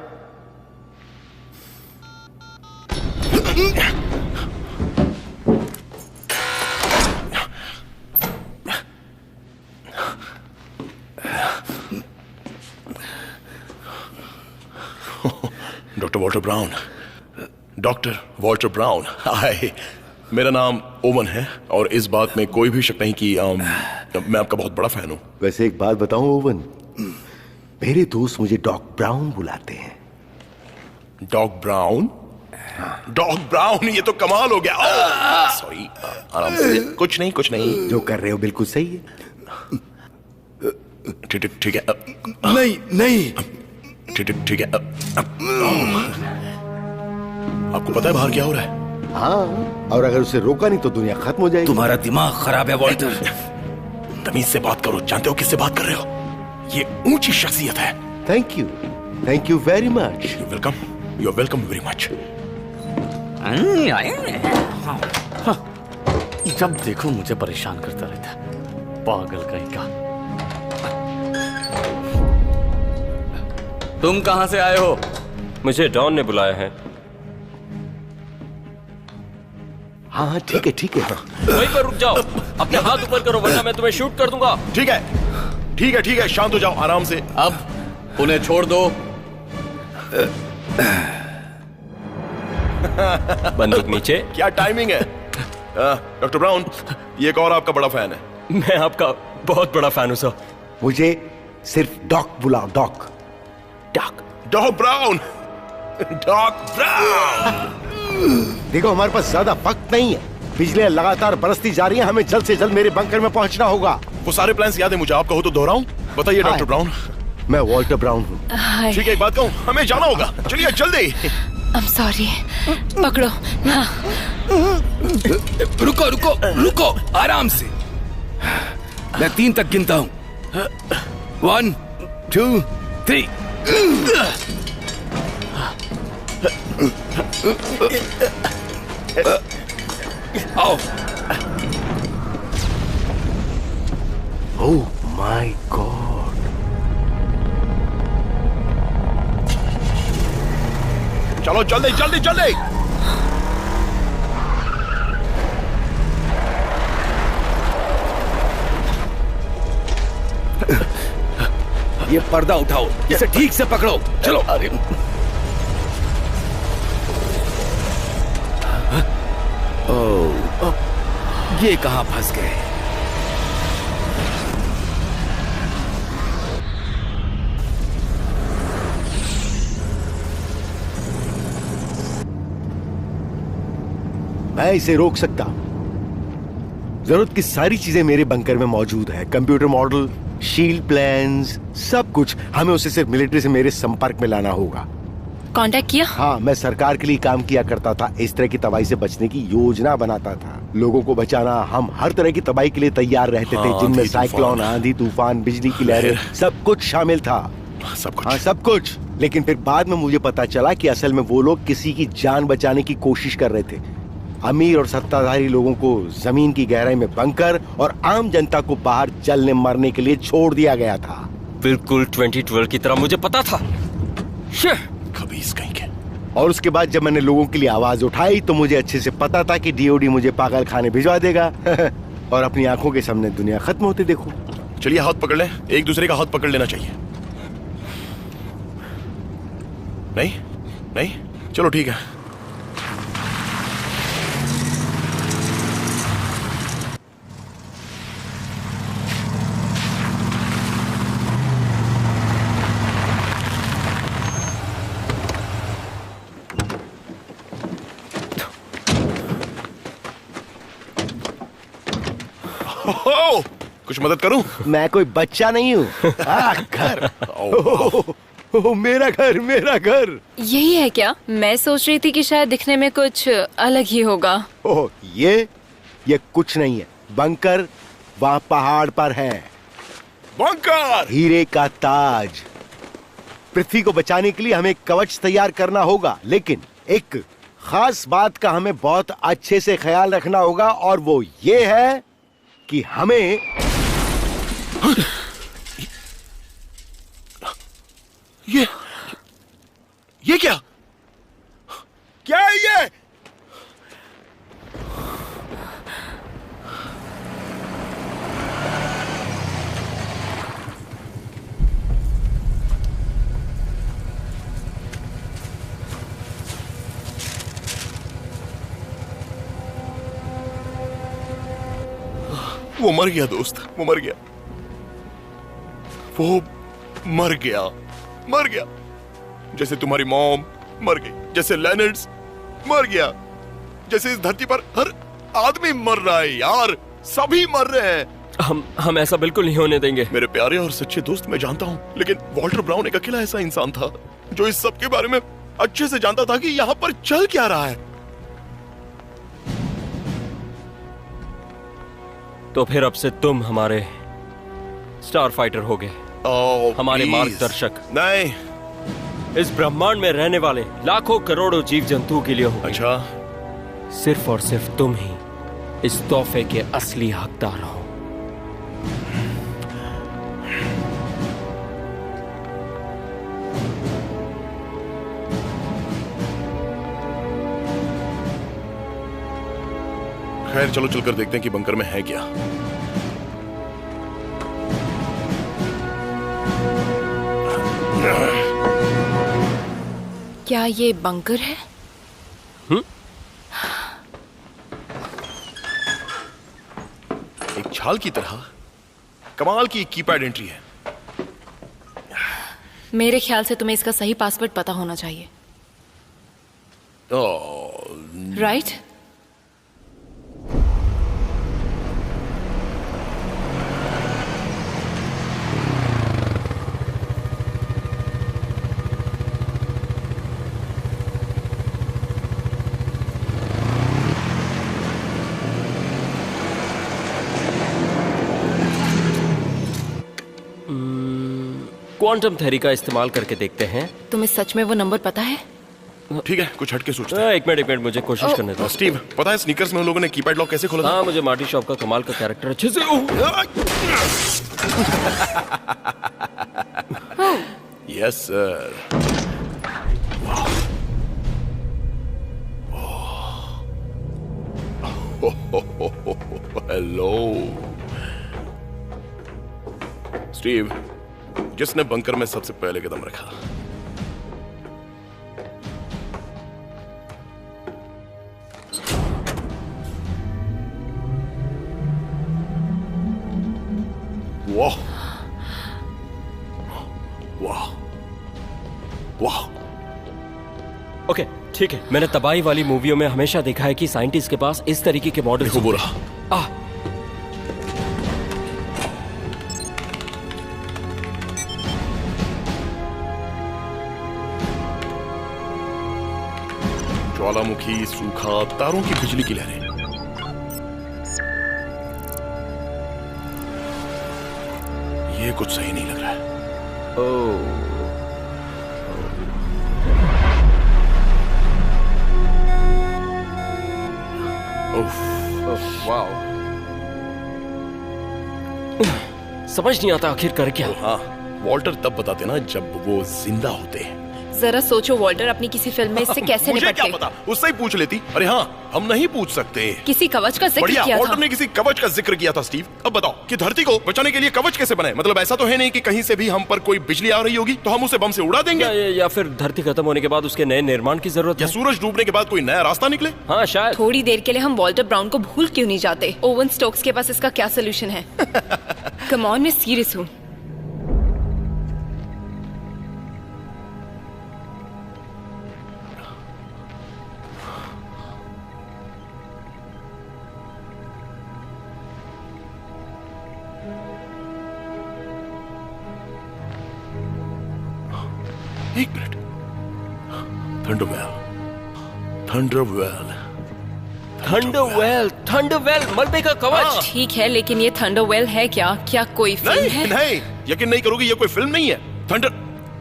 Doctor Walter Brown. Doctor Walter Brown, hi. मेरा नाम ओवन है और इस बात में कोई भी शक नहीं कि मैं आपका बहुत बड़ा फैन हूं। वैसे एक बात बताऊं ओवन, मेरे दोस्त मुझे डॉक ब्राउन बुलाते हैं। Dog brown? डॉग ब्राउन, ये तो कमाल हो गया। सॉरी, आराम से। कुछ नहीं। जो कर रहे हो बिल्कुल सही है। ठीक है। नहीं। ठीक है। आपको पता है बाहर क्या हो रहा है? हाँ, और अगर उसे रोका नहीं तो दुनिया खत्म हो जाएगी। तुम्हारा दिमाग खराब है वॉल्टर। तमीज से बात करो। जानते हो किससे बात कर रहे हो? ये ऊंची शख्सियत है। Thank you very much. You are welcome very much. जब देखो मुझे परेशान करता रहता, पागल कहीं का। तुम कहां से आए हो? मुझे डॉन ने बुलाया है। हाँ ठीक है। वहीं पर रुक जाओ। अपने हाथ ऊपर करो वरना मैं तुम्हें शूट कर दूंगा। ठीक है। शांत हो जाओ, आराम से। अब उन्हें छोड़ दो। बंदूक नीचे। क्या टाइमिंग है। डॉक्टर ब्राउन, ये एक और आपका बड़ा फैन है। मैं आपका बहुत बड़ा फैन हूं सर। मुझे सिर्फ डॉक बुलाओ। Doc Brown. देखो, हमारे पास ज्यादा वक्त नहीं है। बिजलियां लगातार बरसती जा रही हैं। हमें जल्द से जल्द मेरे बंकर में पहुंचना होगा। वो सारे प्लान्स याद है मुझे, आप कहो तो दोहराऊं? बताइए डॉक्टर ब्राउन। मैं वॉल्टर ब्राउन हूँ। ठीक है, एक बात कहूं, हमें जाना होगा। चलिए जल्दी। I'm sorry. पकड़ो ना। रुको रुको रुको, आराम से। मैं 3 तक गिनता हूं। 1 2 3। आओ। ओह माय गॉड, चलो जल्दी जल्दी जल्दी। ये पर्दा उठाओ, इसे ठीक से पकड़ो। चलो। अरे ओह, ये कहां फंस गए? मैं इसे रोक सकता हूं। जरूरत की सारी चीजें मेरे बंकर में मौजूद है। कंप्यूटर मॉडल, शील्ड प्लान्स, सब कुछ। हमें उसे सिर्फ मिलिट्री से मेरे संपर्क में लाना होगा। कांटेक्ट किया? हाँ, मैं सरकार के लिए काम किया करता था। इस तरह की तबाही से बचने की योजना बनाता था। लोगों को बचाना, हम हर तरह की तबाही के लिए तैयार रहते थे, जिनमें साइक्लोन, आंधी तूफान, बिजली की लहरें, सब कुछ शामिल था। सब कुछ। हाँ, सब कुछ। लेकिन फिर बाद में मुझे पता चला कि असल में वो लोग किसी की जान बचाने की कोशिश कर रहे थे। अमीर और सत्ताधारी लोगों को जमीन की गहराई में बंकर और आम जनता को बाहर जलने मरने के लिए छोड़ दिया गया था। बिल्कुल 2012 की तरह, मुझे पता था। खबीस कहीं के। और उसके बाद जब मैंने लोगों के लिए आवाज उठाई तो मुझे अच्छे से पता था कि डीओडी मुझे पागल खाने भिजवा देगा और अपनी आंखों के सामने दुनिया खत्म होते देखो। चलिए हाथ पकड़ लें, एक दूसरे का हाथ पकड़ लेना चाहिए। नहीं नहीं, चलो ठीक है। कुछ मदद करूं? मैं कोई बच्चा नहीं हूँ। घर। ओह, मेरा घर, मेरा घर। यही है क्या? मैं सोच रही थी कि शायद दिखने में कुछ अलग ही होगा। ओह, ये कुछ नहीं है। बंकर वहाँ पहाड़ पर है। बंकर! हीरे का ताज। पृथ्वी को बचाने के लिए हमें कवच तैयार करना होगा, लेकिन एक खास बात का हमें बहुत अच्छे से ख्याल रखना होगा, और वो ये है कि हमें ये क्या है ये? वो मर गया दोस्त, वो मर गया, वो मर गया, मर गया। जैसे तुम्हारी मॉम मर गई, जैसे लेनर्ड्स मर गया, जैसे इस धरती पर हर आदमी मर रहा है यार, सभी मर रहे हैं। हम ऐसा बिल्कुल नहीं होने देंगे। मेरे प्यारे और सच्चे दोस्त, मैं जानता हूँ, लेकिन वॉल्टर ब्राउन एक अकेला ऐसा इंसान था जो इस सब के बारे में अच्छे से जानता था कि यहाँ पर चल क्या रहा है। तो फिर अब से तुम हमारे स्टार फाइटर होगे, हमारे मार्गदर्शक। नहीं, इस ब्रह्मांड में रहने वाले लाखों करोड़ों जीव जंतुओं के लिए होगे। अच्छा, सिर्फ और सिर्फ तुम ही इस तोहफे के असली हकदार हो। खैर चलो चलकर देखते हैं कि बंकर में है क्या। क्या ये बंकर है? एक छाल की तरह कमाल की कीपैड एंट्री है। मेरे ख्याल से तुम्हें इसका सही पासवर्ड पता होना चाहिए, राइट? क्वांटम थ्योरी का इस्तेमाल करके देखते हैं। तुम्हें सच में वो नंबर पता है? ठीक है, कुछ हटके सोचते हैं। एक मिनट मुझे कोशिश करने दो। स्टीव, पता है स्नीकर्स में उन लोगों ने कीपैड लॉक कैसे खोला था? हाँ, मुझे मार्टी शॉप का कमाल का कैरेक्टर अच्छे से यस सर। हेलो स्टीव, जिसने बंकर में सबसे पहले कदम रखा? वाह वाह वाह। ओके ठीक है, मैंने तबाही वाली मूवियों में हमेशा देखा है कि साइंटिस्ट के पास इस तरीके के मॉडल देखो बुरा। ज्वालामुखी, सूखा, तारों की बिजली की लहरें। ये कुछ सही नहीं लग रहा है। वाओ, समझ नहीं आता आखिर कर क्या। हाँ, वॉल्टर तब बताते ना जब वो जिंदा होते हैं। जरा सोचो वॉल्टर अपनी किसी फिल्म में इससे कैसे मुझे निपटते? क्या पता, उससे ही पूछ लेती। अरे हाँ, हम नहीं पूछ सकते। किसी कवच का जिक्र बढ़िया, किया वॉल्टर था। ने किसी कवच का जिक्र किया था। स्टीव, अब बताओ कि धरती को बचाने के लिए कवच कैसे बनाए? मतलब ऐसा तो है नहीं कि कहीं से भी हम पर कोई बिजली आ रही होगी तो हम उसे बम से उड़ा देंगे, या फिर धरती खत्म होने के बाद उसके नए निर्माण की जरूरत या है। सूरज डूबने के बाद कोई नया रास्ता निकले। हाँ शायद। थोड़ी देर के लिए हम वॉल्टर ब्राउन को भूल क्यों नहीं जाते? ओवन स्टोक्स के पास इसका क्या सोल्यूशन है? कम ऑन, मैं सीरियस हूँ। एक मिनट। थंडरवेल, थंडरवेल, थंडरवेल, थंडरवेल, मलबे का कवच। ठीक है, लेकिन ये थंडरवेल है क्या? क्या कोई फिल्म है? नहीं, यकीन नहीं करोगे, ये कोई फिल्म नहीं है। थंडर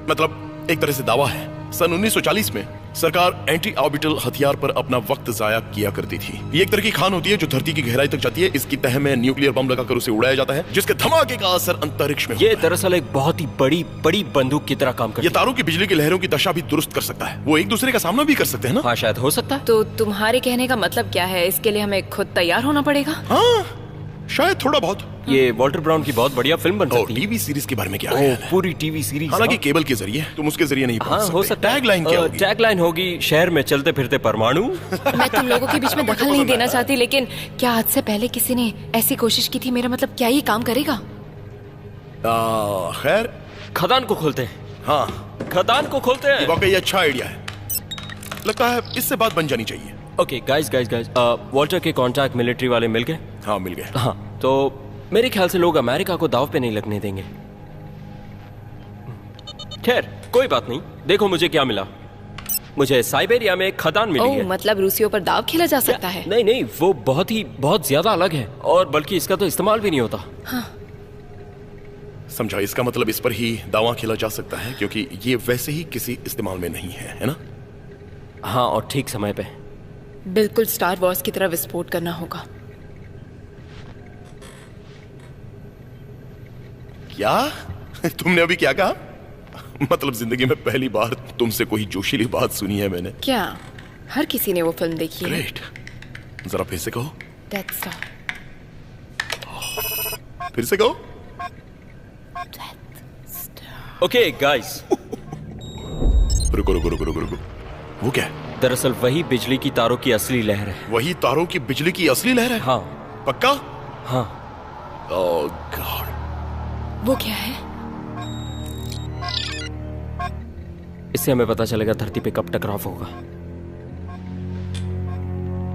मतलब एक तरह से दावा है। सन 1940 में सरकार एंटी ऑर्बिटल हथियार पर अपना वक्त जाया किया करती थी। ये एक तरह की खान होती है जो धरती की गहराई तक जाती है। इसकी तह में न्यूक्लियर बम लगाकर उसे उड़ाया जाता है, जिसके धमाके का असर अंतरिक्ष में ये दरअसल एक बहुत ही बड़ी बंदूक की तरह काम करती है। ये तारों की बिजली की लहरों की दशा भी दुरुस्त कर सकता है। वो एक दूसरे का सामना भी कर सकते हैं ना? हाँ, शायद हो सकता है। तो तुम्हारे कहने का मतलब क्या है? इसके लिए हमें खुद तैयार होना पड़ेगा? हाँ, शायद थोड़ा बहुत। ये वॉल्टर ब्राउन की बहुत बढ़िया फिल्म बन सकती है। टीवी सीरीज के बारे में क्या है? पूरी टीवी सीरीज, हालांकि केबल के जरिए, तुम उसके जरिए नहीं पहुंच सकते। हो सकता है। टैगलाइन क्या होगी? टैगलाइन होगी शहर में चलते फिरते परमाणु। मैं तुम लोगों के बीच में दखल नहीं देना चाहती, लेकिन क्या आज से पहले किसी ने ऐसी कोशिश की थी? मेरा मतलब, क्या ये काम करेगा? खैर, खदान को खोलते हैं। हाँ, खदान को खोलते हैं। वाकई अच्छा आइडिया है। लगता है इससे बात बन जानी चाहिए। ओके गाइस, वॉल्टर के कॉन्टैक्ट मिलिट्री वाले मिल गए? हाँ, मिल गए। हाँ, तो मेरे ख्याल से लोग अमेरिका को दाव पे नहीं लगने देंगे। खैर, कोई बात नहीं। देखो मुझे क्या मिला। मुझे साइबेरिया में एक खदान मिली है। मतलब रूसियों पर दाव खेला जा सकता है? नहीं, वो बहुत ज्यादा अलग है, और बल्कि इसका तो इस्तेमाल भी नहीं होता। हाँ। समझा, इसका मतलब इस पर ही दावा खेला जा सकता है क्योंकि ये वैसे ही किसी इस्तेमाल में नहीं है ना? हाँ, और ठीक समय पे। बिल्कुल स्टार वॉर्स की तरह विस्फोट करना होगा। क्या? तुमने अभी क्या कहा? मतलब जिंदगी में पहली बार तुमसे कोई जोशीली बात सुनी है मैंने। क्या हर किसी ने वो फिल्म देखी है? ग्रेट, जरा फिर से कहो। Death star. फिर से कहो। ओके गाइस, रुको। वो क्या है? दरअसल वही बिजली की तारों की असली लहर है। वही तारों की बिजली की असली लहर है? हाँ। पक्का? हाँ। ओह गॉड। वो क्या है? इससे हमें पता चलेगा धरती पे कब टकराव होगा।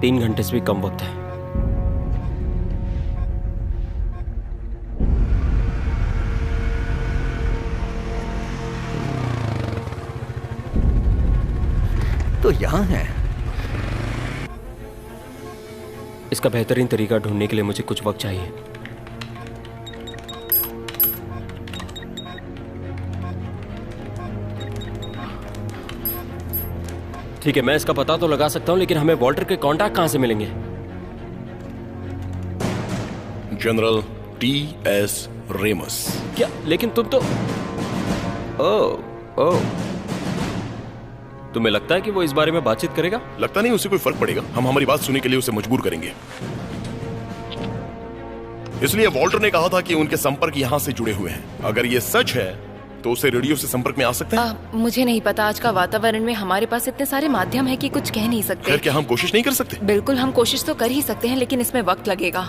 3 घंटे से भी कम वक्त है। तो यहां है। इसका बेहतरीन तरीका ढूंढने के लिए मुझे कुछ वक्त चाहिए। ठीक है, मैं इसका पता तो लगा सकता हूँ, लेकिन हमें वॉल्टर के कॉन्टैक्ट कहाँ से मिलेंगे? General T.S.. रेमस। क्या? लेकिन तुम तो ओह, तुम्हें लगता है कि वो इस बारे में बातचीत करेगा? लगता नहीं उसे कोई फर्क पड़ेगा। हम हमारी बात सुनने के लिए उसे मजबूर करेंगे। इसलिए वॉल्टर ने कहा था कि उनके संपर्क यहां से जुड़े हुए हैं। अगर ये सच है तो उसे रेडियो से संपर्क में आ सकते हैं। मुझे नहीं पता, आज का वातावरण में हमारे पास इतने सारे माध्यम है कि कुछ कह नहीं सकते। फिर क्या हम कोशिश नहीं कर सकते? बिल्कुल, हम कोशिश तो कर ही सकते हैं, लेकिन इसमें वक्त लगेगा।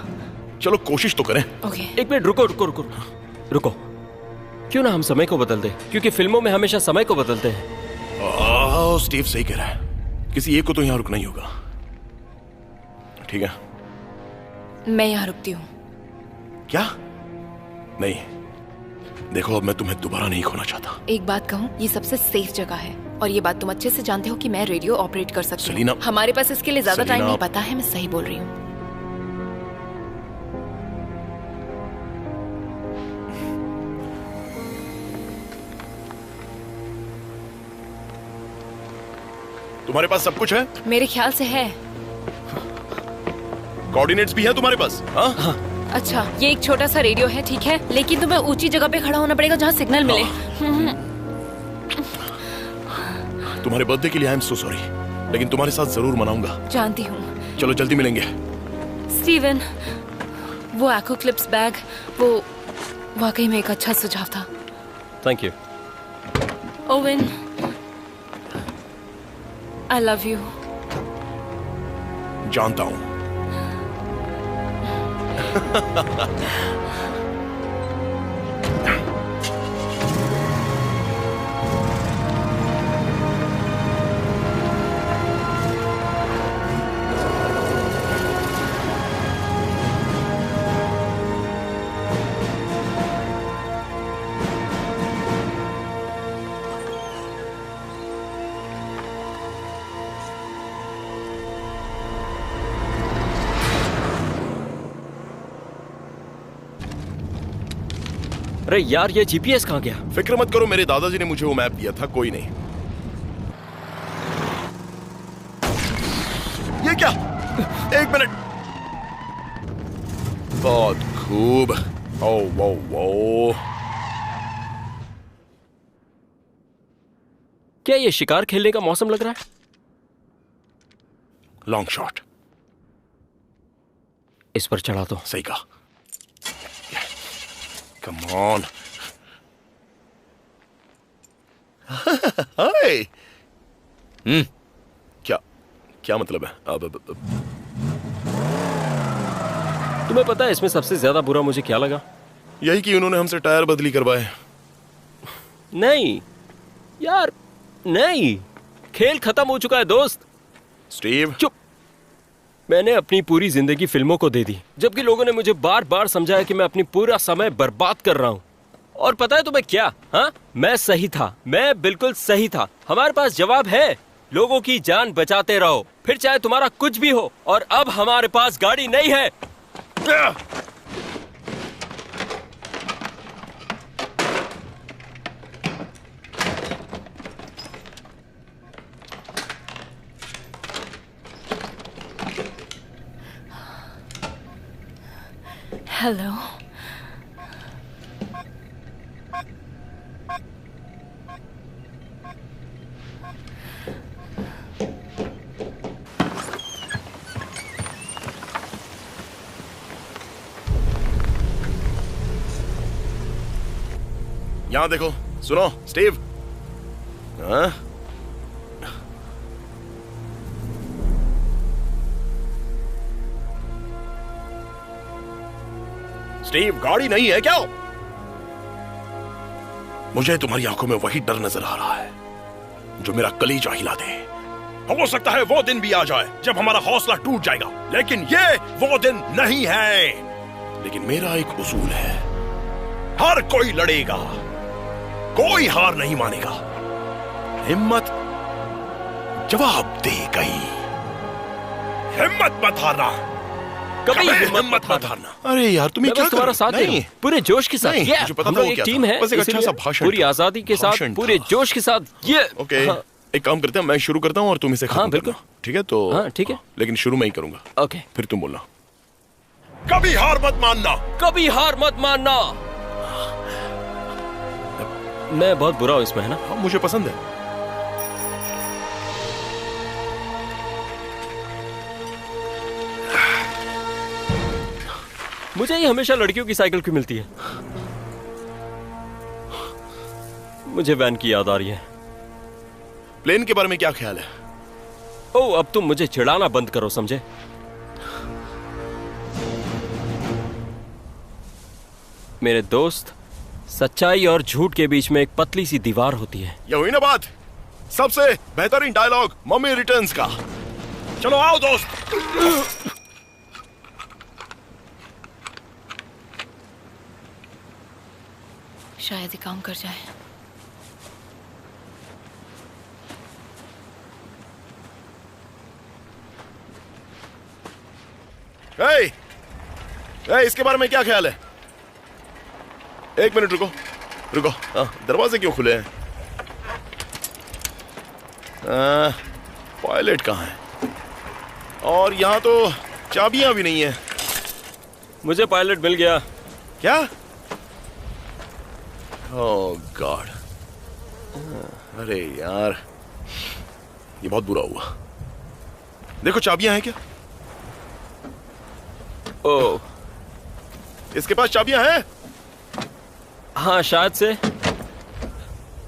चलो कोशिश तो करें। ओके। एक मिनट रुको। क्यों ना हम समय को बदल दें, क्योंकि फिल्मों में हमेशा समय को बदलते हैं। स्टीव सही कह रहा है। किसी एक को तो यहाँ रुकना ही होगा। ठीक है, मैं यहाँ रुकती हूँ। क्या? नहीं, देखो अब मैं तुम्हें दोबारा नहीं खोना चाहता। एक बात कहूँ, ये सबसे सेफ जगह है, और ये बात तुम अच्छे से जानते हो कि मैं रेडियो ऑपरेट कर सकती सलीना, हूँ। हमारे पास इसके लिए ज्यादा टाइम सलीना, नहीं। पता है, मैं सही बोल रही हूँ। तुम्हारे पास सब कुछ है? मेरे ख्याल से है। कोऑर्डिनेट्स भी है तुम्हारे पास? हाँ। अच्छा, ये एक छोटा सा रेडियो है, ठीक है, लेकिन तुम्हें ऊंची जगह पे खड़ा होना पड़ेगा जहाँ सिग्नल मिले। तुम्हारे बर्थडे के लिए आई एम सो सॉरी, लेकिन तुम्हारे साथ जरूर मनाऊंगा। जानती हूँ। चलो जल्दी मिलेंगे। स्टीवन, वो एक्ोक्लिप्स बैग, वो वाकई में एक अच्छा सुझाव था। Thank you. Owen, I love you. जानता हूं। अरे यार, ये जीपीएस कहाँ गया? फिक्र मत करो, मेरे दादाजी ने मुझे वो मैप दिया था। कोई नहीं। ये क्या? एक मिनट। बहुत खूब। ओ। क्या ये शिकार खेलने का मौसम लग रहा है? Long shot. इस पर चढ़ा दो। सही कहा। Come on. हाय। क्या मतलब है? तुम्हें पता है इसमें सबसे ज्यादा बुरा मुझे क्या लगा? यही कि उन्होंने हमसे टायर बदली करवाए। नहीं यार, नहीं, खेल खत्म हो चुका है दोस्त। स्टीव, चुप। मैंने अपनी पूरी जिंदगी फिल्मों को दे दी, जबकि लोगों ने मुझे बार बार समझाया कि मैं अपनी पूरा समय बर्बाद कर रहा हूँ। और पता है तुम्हें क्या? हाँ, मैं सही था, मैं बिल्कुल सही था। हमारे पास जवाब है, लोगों की जान बचाते रहो, फिर चाहे तुम्हारा कुछ भी हो। और अब हमारे पास गाड़ी नहीं है। हेलो। यहां देखो, सुनो स्टीव। हाँ? स्टीव, गाड़ी नहीं है क्या? मुझे तुम्हारी आंखों में वही डर नजर आ रहा है जो मेरा कलीजा हिला दे। हो सकता है वो दिन भी आ जाए जब हमारा हौसला टूट जाएगा, लेकिन ये वो दिन नहीं है। लेकिन मेरा एक उसूल है, हर कोई लड़ेगा, कोई हार नहीं मानेगा। हिम्मत जवाब दे गई। हिम्मत मत हारना, कभी हिम्मत मत हारना। अरे यार, तुम्हें क्या तुम्हारा साथ नहीं, पूरे जोश के साथ। नहीं, मुझे पता हम था लोग वो एक क्या टीम था। है, बस एक अच्छा सा भाषण पूरी था। आजादी के साथ, भाषण पूरे था। जोश के साथ। ये ओके, एक काम करते हैं, मैं शुरू करता हूँ और तुम इसे खत्म हाँ, बिल्कुल। करना, ठीक है? तो हाँ, ठीक है। लेकिन शुरू मैं ही करूंगा। ओके। फिर तुम बोलना। कभी हार मत मानना। कभी हार मत मानना। मैं बहुत बुरा हूं इसमें, है ना? हाँ, मुझे पसंद है। मुझे ये हमेशा लड़कियों की साइकिल क्यों मिलती है? मुझे वैन की याद आ रही है। प्लेन के बारे में क्या ख्याल है? ओह, अब तुम मुझे चिढ़ाना बंद करो, समझे? मेरे दोस्त, सच्चाई और झूठ के बीच में एक पतली सी दीवार होती है। ये हुई ना बात, सबसे बेहतरीन डायलॉग मम्मी रिटर्न्स का। चलो आओ दोस्त। शायद ये काम कर जाए। इसके बारे में क्या ख्याल है? एक मिनट रुको रुको। दरवाजे क्यों खुले हैं? पायलट कहाँ है? और यहाँ तो चाबियां भी नहीं है। मुझे पायलट मिल गया। क्या? ओह गॉड, अरे यार, ये बहुत बुरा हुआ। देखो चाबियां हैं क्या? ओह, इसके पास चाबियां हैं? हाँ, शायद से।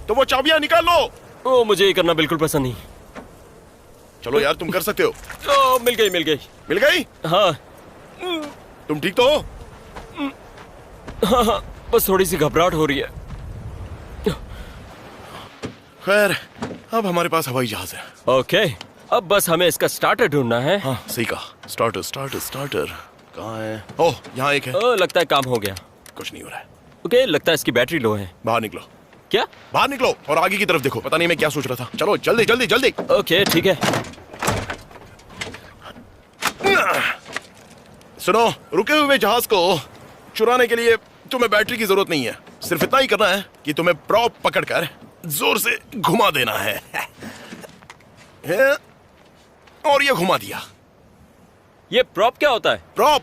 तो वो चाबियां निकाल लो। ओह, मुझे ये करना बिल्कुल पसंद नहीं। चलो यार, तुम कर सकते हो। ओह, मिल गई मिल गई मिल गई? हाँ। तुम ठीक तो हो? हाँ, बस थोड़ी सी घबराहट हो रही है। खैर, अब हमारे पास हवाई जहाज है। ओके, अब बस हमें इसका स्टार्टर ढूंढना है। हाँ, सही कहा। स्टार्टर स्टार्टर स्टार्टर कहाँ है? ओह, यहाँ एक है। ओह, लगता है काम हो गया। कुछ नहीं हो रहा है। ओके, लगता है इसकी बैटरी लो है। बाहर निकलो। क्या? बाहर निकलो और आगे की तरफ देखो। पता नहीं मैं क्या सोच रहा था। चलो जल्दी जल्दी जल्दी। ओके, ठीक है। सुनो, रुके हुए जहाज को चुराने के लिए तुम्हें बैटरी की जरूरत नहीं है। सिर्फ इतना ही करना है कि तुम्हें प्रॉप पकड़कर जोर से घुमा देना है। और ये घुमा दिया। ये प्रॉप क्या होता है? प्रॉप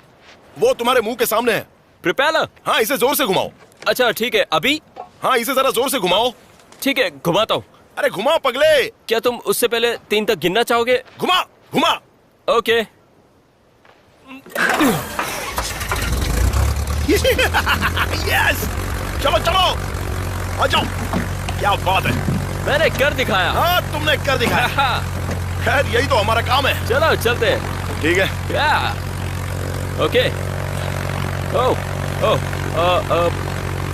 वो तुम्हारे मुंह के सामने है। प्रोपेलर? हाँ, इसे जोर से घुमाओ। अच्छा ठीक है, अभी? हाँ, इसे जरा जोर से घुमाओ। ठीक है, घुमाता हूँ। अरे घुमा पगले। क्या तुम उससे पहले 3 तक गिनना चाहोगे? घुमा घुमा। ओके। यस, चलो चलो आ जाओ। क्या बात है, मैंने कर दिखाया। हाँ, तुमने कर दिखाया। खैर, यही तो हमारा काम है। चलो चलते हैं। ठीक है। क्या? ओके। ओह,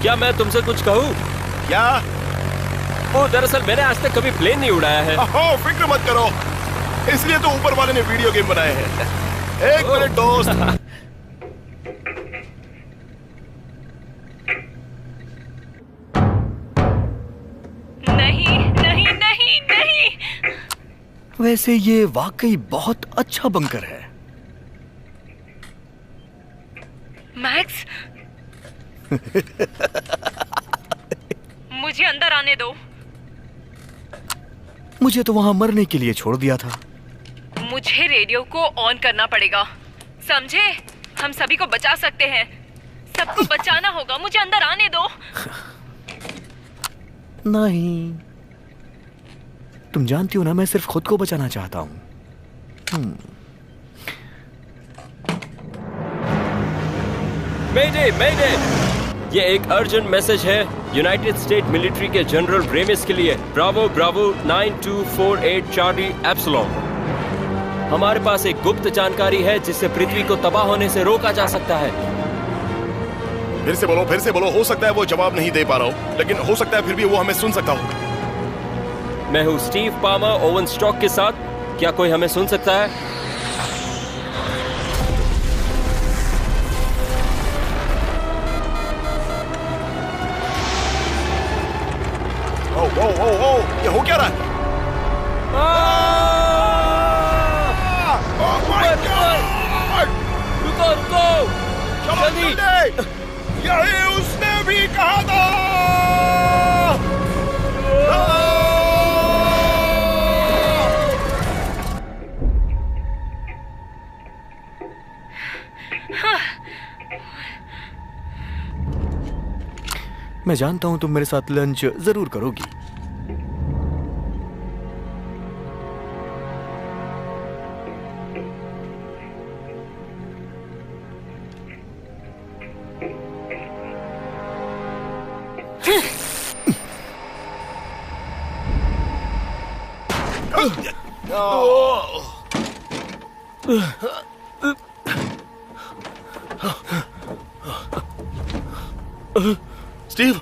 क्या मैं तुमसे कुछ कहूँ? क्या? ओह, दरअसल मैंने आज तक कभी प्लेन नहीं उड़ाया है। ओह, फिक्र मत करो, इसलिए तो ऊपर वाले ने वीडियो गेम बनाए हैं। एक मिनट दोस्त। नहीं नहीं नहीं नहीं। वैसे ये वाकई बहुत अच्छा बंकर है। मैक्स, मुझे अंदर आने दो। मुझे तो वहां मरने के लिए छोड़ दिया था। मुझे रेडियो को ऑन करना पड़ेगा, समझे? हम सभी को बचा सकते हैं। सबको बचाना होगा। मुझे अंदर आने दो। नहीं, तुम जानती हो ना, मैं सिर्फ खुद को बचाना चाहता हूं। मेडे मेडे, ये एक अर्जेंट मैसेज है यूनाइटेड स्टेट मिलिट्री के जनरल ब्रेमिस के लिए। Bravo Bravo 9248 Charlie epsilon. हमारे पास एक गुप्त जानकारी है जिससे पृथ्वी को तबाह होने से रोका जा सकता है। फिर से बोलो, फिर से बोलो। हो सकता है वो जवाब नहीं दे पा रहा हो, लेकिन हो सकता है फिर भी वो हमें सुन सकता हो। मैं हूँ स्टीव पामर ओवन स्टॉक के साथ। क्या कोई हमें सुन सकता है? ओ, ये हो क्या रहा है? Oh my God! रुको रुको, चलो जल्दी। यही उसने भी कहा था। मैं जानता हूं तुम मेरे साथ लंच जरूर करोगी। स्टीव,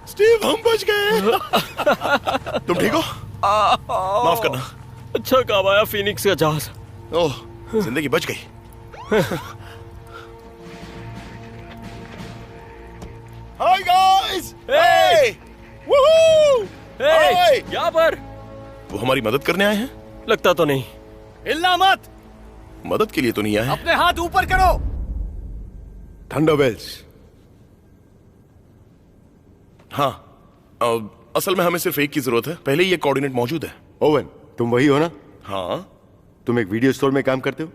स्टीव हम बच गए। तुम ठीक हो? माफ करना। अच्छा काम आया फीनिक्स का जहाज। ओह, जिंदगी बच गई। Hi guys! Hey! Woohoo! Hi! यहाँ पर वो हमारी मदद करने आए हैं? लगता तो नहीं। हिलना मत। मदद के लिए तो नहीं आए। अपने हाथ ऊपर करो। थंडरबेल्ट्स। हाँ, असल में हमें सिर्फ एक की जरूरत है। पहले ही ये कोऑर्डिनेट मौजूद है। ओवन, तुम वही हो ना? हाँ। तुम एक वीडियो स्टोर में काम करते हो?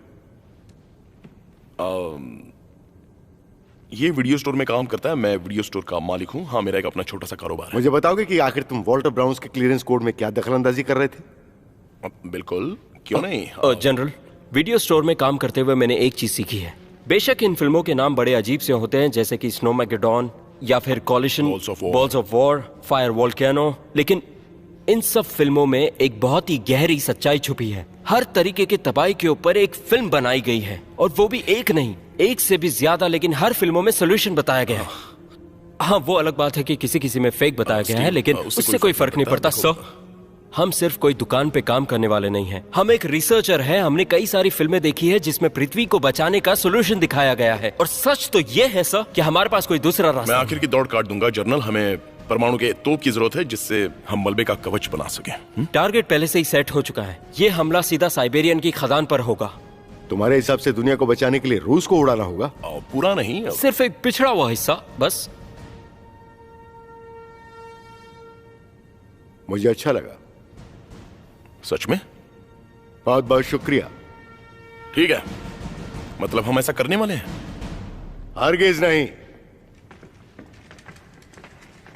ये वीडियो स्टोर में काम करता है। मैं वीडियो स्टोर का मालिक हूँ। हाँ, मेरा एक अपना छोटा सा कारोबार है। मुझे बताओगे कि आखिर तुम वॉल्टर ब्राउन्स के क्लियरेंस कोड में क्या दखलंदाजी कर रहे थे? बिल्कुल, क्यों नहीं। जनरल, वीडियो स्टोर में काम करते हुए मैंने एक चीज सीखी है। बेशक इन फिल्मों के नाम बड़े अजीब से होते हैं, जैसे कि स्नोमैगेडॉन या फिर coalition, balls of war, fire volcano, लेकिन इन सब फिल्मों में एक बहुत ही गहरी सच्चाई छुपी है। हर तरीके के तबाही के ऊपर एक फिल्म बनाई गई है, और वो भी एक नहीं, एक से भी ज्यादा, लेकिन हर फिल्मों में सोल्यूशन बताया गया है। हाँ, वो अलग बात है कि किसी किसी में फेक बताया गया है, लेकिन उससे कोई फर्क नहीं पड़ता। सर, हम सिर्फ कोई दुकान पे काम करने वाले नहीं हैं। हम एक रिसर्चर है। हमने कई सारी फिल्में देखी है जिसमें पृथ्वी को बचाने का सोल्यूशन दिखाया गया है, और सच तो ये है सर कि हमारे पास कोई दूसरा रास्ता। मैं आखिर की दौड़ काट दूंगा जनरल। हमें परमाणु के तोप की जरूरत है जिससे हम मलबे का कवच बना सकें। टारगेट पहले से ही सेट हो चुका है। ये हमला सीधा साइबेरियन की खदान पर होगा। तुम्हारे हिसाब से दुनिया को बचाने के लिए रूस को उड़ाना होगा? पूरा नहीं, सिर्फ एक पिछड़ा हुआ हिस्सा बस। मुझे अच्छा लगा। सच में? बहुत बहुत शुक्रिया। ठीक है, मतलब हम ऐसा करने वाले हैं? हरगिज नहीं।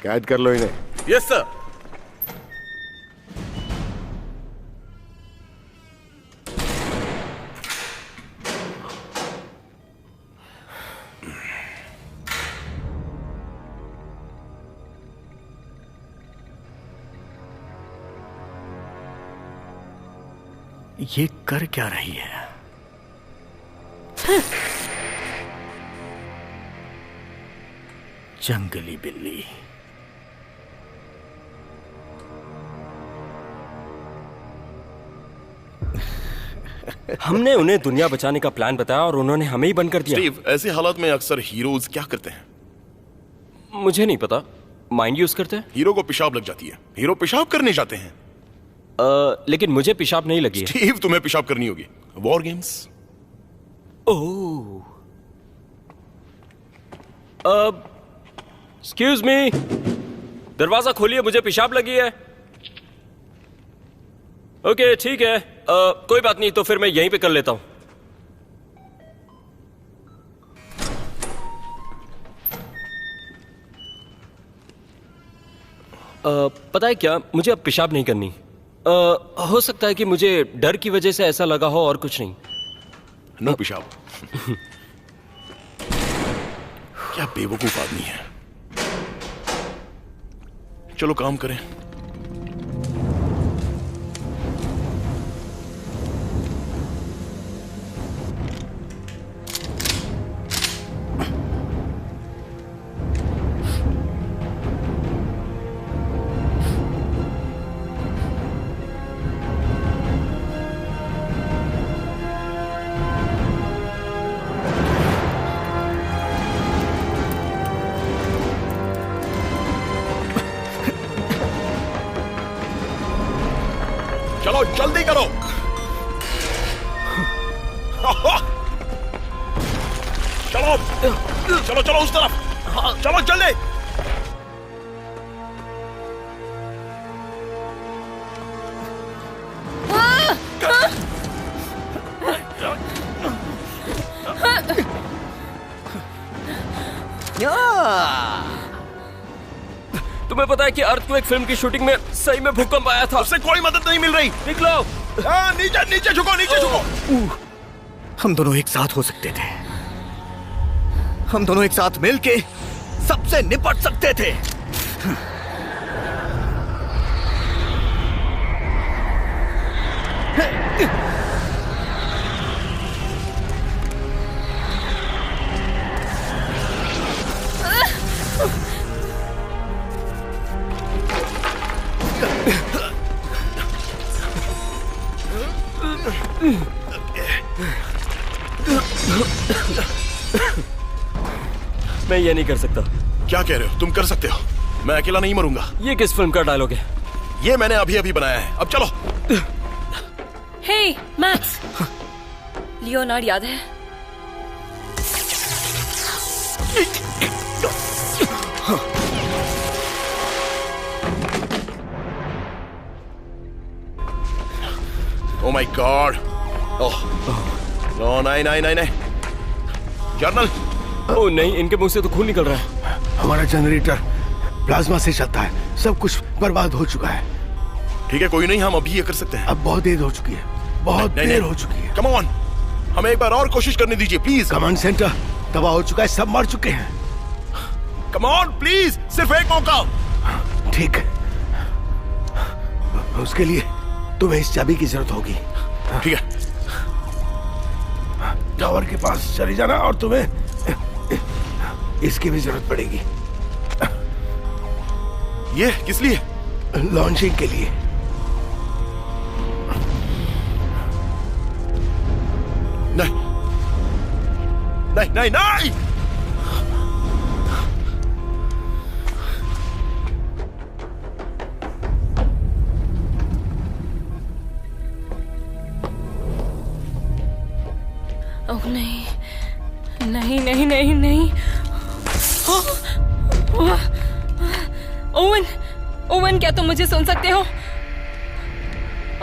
कैद कर लो इन्हें। Yes sir. ये कर क्या रही है? जंगली बिल्ली। हमने उन्हें दुनिया बचाने का प्लान बताया और उन्होंने हमें ही बंद कर दिया। स्टीव, ऐसे हालात में अक्सर हीरोज क्या करते हैं? मुझे नहीं पता। माइंड यूज करते हैं। हीरो को पेशाब लग जाती है, हीरो पेशाब करने जाते हैं। लेकिन मुझे पेशाब नहीं लगी है। स्टीव, तुम्हें पेशाब करनी होगी। War games. Oh, excuse me, दरवाजा खोलिए, मुझे पेशाब लगी है। ओके, ठीक है, कोई बात नहीं, तो फिर मैं यहीं पे कर लेता हूं। पता है क्या, मुझे अब पेशाब नहीं करनी। हो सकता है कि मुझे डर की वजह से ऐसा लगा हो, और कुछ नहीं। नो पेशाब। क्या बेवकूफ आदमी है। चलो काम करें। चलो जल्दी करो। चलो चलो चलो उस तरफ, चलो जल्दी। तुम्हें पता है कि अर्थक्वेक फिल्म की शूटिंग में सही में भूकंप आया था। उससे कोई मदद नहीं मिल रही। निकलो। नीचे नीचे झुको, नीचे झुको। हम दोनों एक साथ हो सकते थे। हम दोनों एक साथ मिलके सबसे निपट सकते थे। मैं ये नहीं कर सकता। क्या कह रहे हो? तुम कर सकते हो। मैं अकेला नहीं मरूंगा। ये किस फिल्म का डायलॉग है? ये मैंने अभी अभी बनाया है। अब चलो। हे मैक्स, लियोनार्ड याद है? Oh my God. Oh no, नहीं नहीं नहीं नहीं। जर्नल। ओह नहीं, इनके मुंह से तो खून निकल रहा है। हमारा जनरेटर प्लाज्मा से चलता है। सब कुछ बर्बाद हो चुका है। ठीक है, कोई नहीं, हम अभी ये कर सकते हैं। अब बहुत देर हो चुकी है। बहुत देर हो चुकी है। कम ऑन, हमें एक बार और कोशिश करने दीजिए प्लीज। कमांड सेंटर तबाह हो चुका है। सब मर चुके हैं। कम ऑन प्लीज, सिर्फ एक मौका। ठीक है, उसके लिए तुम्हें इस चाबी की जरूरत होगी। ठीक है, टावर के पास चले जाना और तुम्हें इसकी भी जरूरत पड़ेगी। ये किस लिए? लॉन्चिंग के लिए। नहीं नहीं नहीं नहीं। ओह नहीं नहीं नहीं नहीं नहीं। ओवन, ओवन क्या तुम मुझे सुन सकते हो?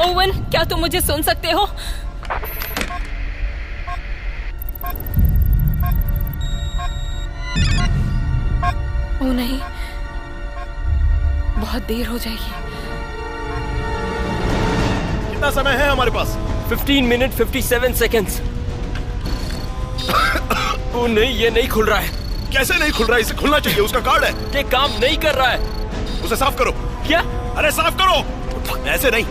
ओवन क्या तुम मुझे सुन सकते हो? ओह नहीं, बहुत देर हो जाएगी। कितना समय है हमारे पास? 15 मिनट 57 सेकेंड्स। ओह नहीं, ये नहीं खुल रहा है। कैसे नहीं खुल रहा है? इसे खुलना चाहिए, उसका कार्ड है। ये काम नहीं कर रहा है। उसे साफ करो। क्या? अरे साफ करो। ऐसे नहीं।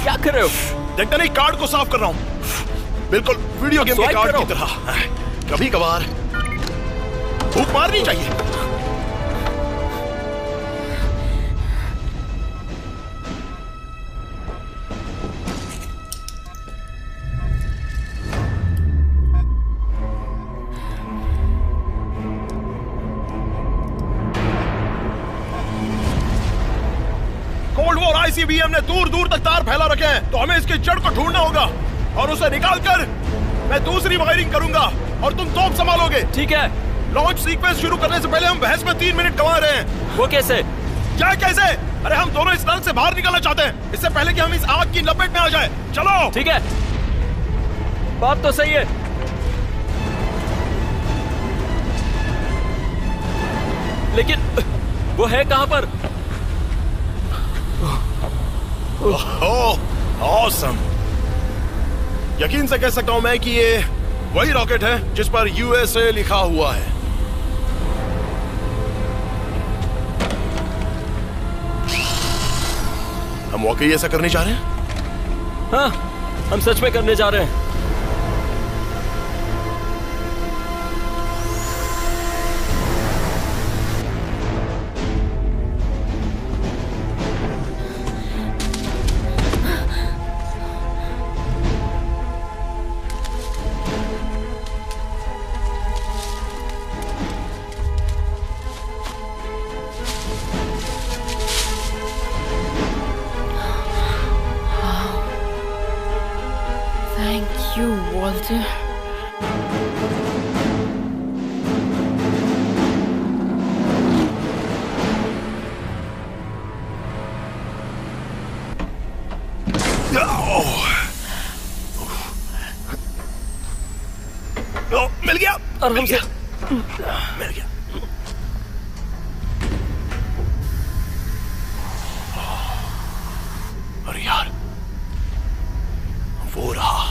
क्या कर रहे हो? देखता नहीं, कार्ड को साफ कर रहा हूँ। बिल्कुल वीडियो गेम के कार्ड की तरह। कभी कभार भूख मारनी चाहिए। कोल्ड वॉर आईसीबीएम ने दूर दूर तक तार फैला रखे हैं, तो हमें इसकी जड़ को ढूंढना होगा और उसे निकालकर मैं दूसरी वायरिंग करूंगा और तुम तोप संभालोगे। ठीक है। लॉन्च सीक्वेंस शुरू करने से पहले हम बहस में 3 मिनट गंवा रहे हैं। वो कैसे? क्या कैसे? अरे हम दोनों इस नरक से बाहर निकलना चाहते हैं, इससे पहले कि हम इस आग की लपेट में आ जाए। चलो। ठीक है, बात तो सही है। लेकिन वो है कहां पर? ऑसम। यकीन से कह सकता हूं मैं कि ये वही रॉकेट है जिस पर यूएसए लिखा हुआ है। हम वाकई ऐसा करने जा रहे हैं? हाँ, हम सच में करने जा रहे हैं। Thank you, Walter. मिल गया। आराम से। मिल गया। यार, वो रहा।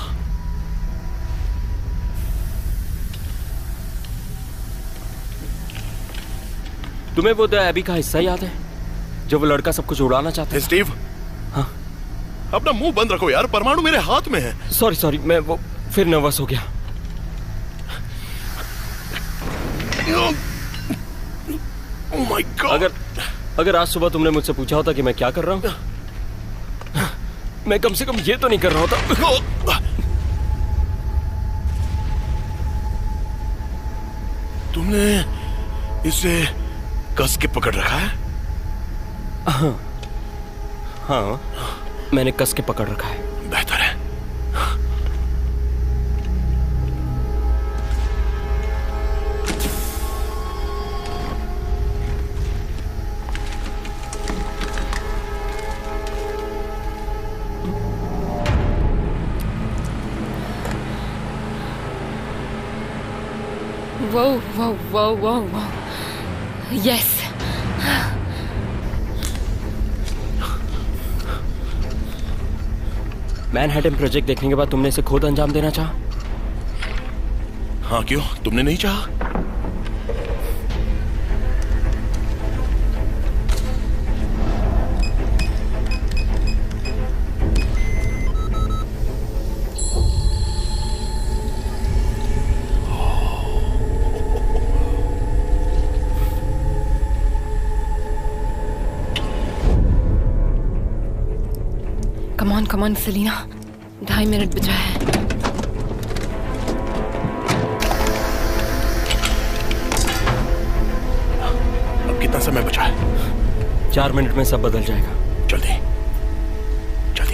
तुम्हें वो द एबी का हिस्सा याद है जो वो लड़का सब कुछ उड़ाना चाहता है? स्टीव, हाँ, अपना मुंह बंद रखो यार, परमाणु मेरे हाथ में है। सॉरी, मैं वो फिर नर्वस हो गया। Oh my God! अगर आज सुबह तुमने मुझसे पूछा होता कि मैं क्या कर रहा हूं, मैं कम से कम ये तो नहीं कर रहा होता। तुमने इसे कस के पकड़ रखा है? हाँ, मैंने कस के पकड़ रखा है। बेहतर है। Whoa. Yes. मैनहट्टन प्रोजेक्ट देखने के बाद तुमने इसे खुद अंजाम देना चाहा? हाँ, क्यों? तुमने नहीं चाहा? Come on, सेलिना, 2.5 मिनट बचा है। अब कितना समय बचा है? 4 मिनट में सब बदल जाएगा। जल्दी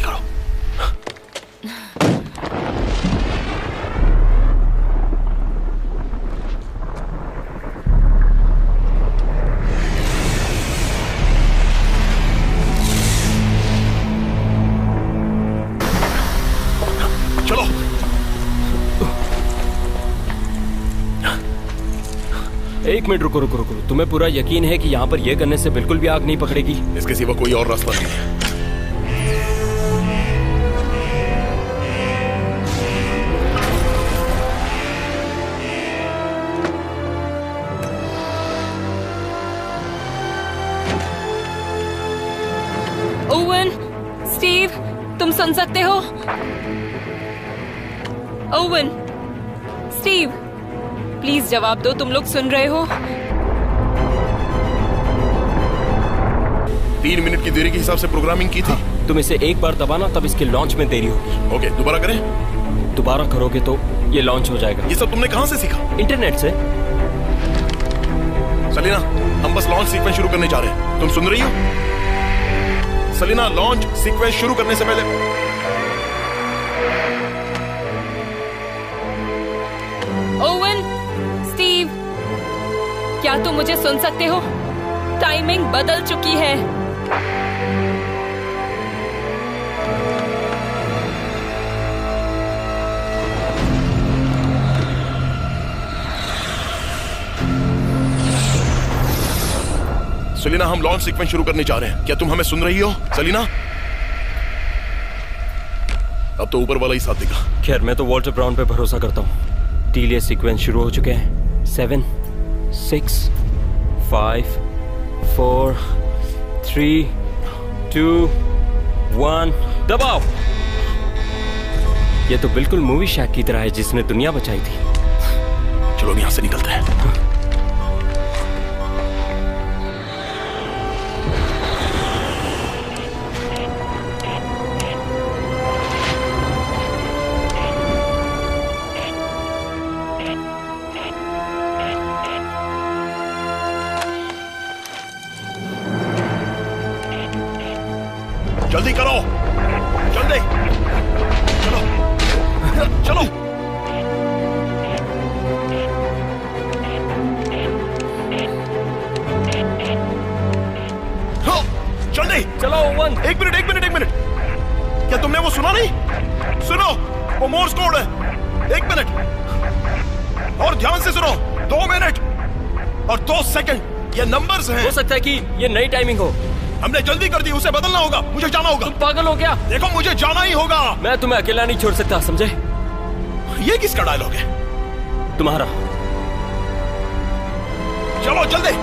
करो। चलो। एक मिनट रुको। तुम्हें पूरा यकीन है कि यहाँ पर यह करने से बिल्कुल भी आग नहीं पकड़ेगी? इसके सिवा कोई और रास्ता नहीं है। ओवन, स्टीव, तुम सुन सकते हो? ओवन, स्टीव, प्लीज जवाब दो, तुम लोग सुन रहे हो? 3 मिनट की देरी के हिसाब से प्रोग्रामिंग की थी। तुम इसे एक बार दबाना, तब इसके लॉन्च में देरी होगी। ओके, दोबारा करें? दोबारा करोगे तो ये लॉन्च हो जाएगा। ये सब तुमने कहां से सीखा? इंटरनेट से। सलीना, हम बस लॉन्च सीक्वेंस शुरू करने जा रहे हैं। तुम सुन रही हो? सलीना, लॉन्च सीक्वेंस शुरू करने से पहले ओवन, स्टीव, क्या तुम मुझे सुन सकते हो? टाइमिंग बदल चुकी है। सलीना, हम लॉन्च सीक्वेंस शुरू करने जा रहे हैं। क्या तुम हमें सुन रही हो? सलीना, अब तो ऊपर वाला ही साथ देगा। खैर, मैं तो वॉल्टर ब्राउन पे भरोसा करता हूँ। टीलिए सीक्वेंस शुरू हो चुके हैं। 7, 6, 5, 4, 3, 2, 1, दबाओ। ये तो बिल्कुल मूवी शैक की तरह है जिसने दुनिया बचाई थी। चलो यहां से निकलते हैं। जल्दी करो, जल्दी चलो। जल्दी चलो। एक मिनट। क्या तुमने वो सुना नहीं? सुनो, वो मोर्स कोड है। 1 मिनट और ध्यान से सुनो। 2 मिनट और 2 सेकंड, ये नंबर्स हैं। हो सकता है कि ये नई टाइमिंग हो। हमने जल्दी कर दी, उसे बदलना होगा, मुझे जाना होगा। तुम पागल हो क्या? देखो मुझे जाना ही होगा। मैं तुम्हें अकेला नहीं छोड़ सकता, समझे? ये किसका डायलॉग है? तुम्हारा। चलो जल्दी।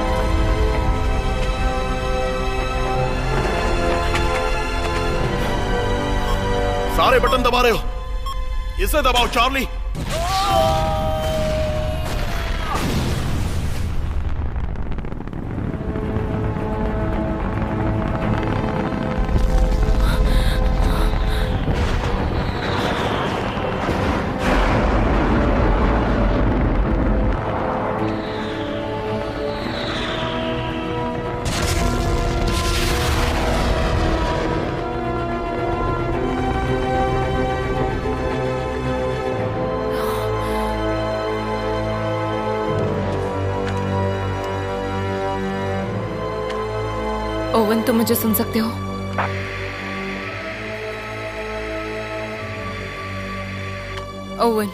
सारे बटन दबा रहे हो, इसे दबाओ चार्ली। ओवन, तुम मुझे सुन सकते हो? ओवन,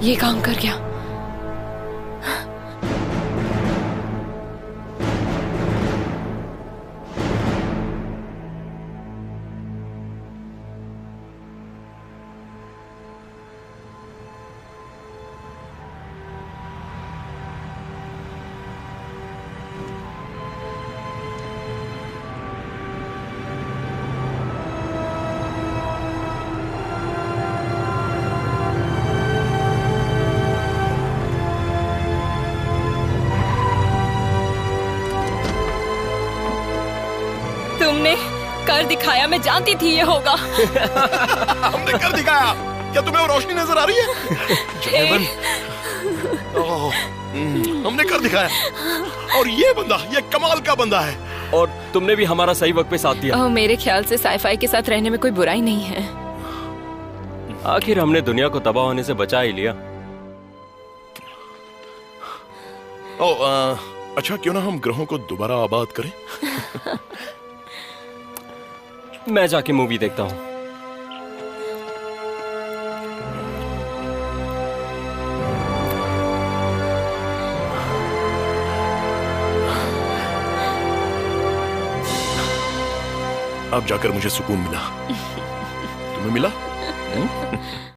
ये काम कर गया। तुमने कर दिखाया, मैं जानती थी ये होगा। हमने कर दिखाया। क्या तुम्हें वो रोशनी नजर आ रही है? हमने कर दिखाया। और ये बंदा, ये कमाल का बंदा है। और तुमने भी हमारा सही वक्त पे साथ दिया। मेरे ख्याल से साईफाई के साथ रहने में कोई बुराई नहीं है। आखिर हमने दुनिया को तबाह होने से बचा ही लिया। अच्छा, क्यों ना हम ग्रहों को दोबारा आबाद करें? मैं जाके मूवी देखता हूँ। अब जाकर मुझे सुकून मिला। तुम्हें मिला?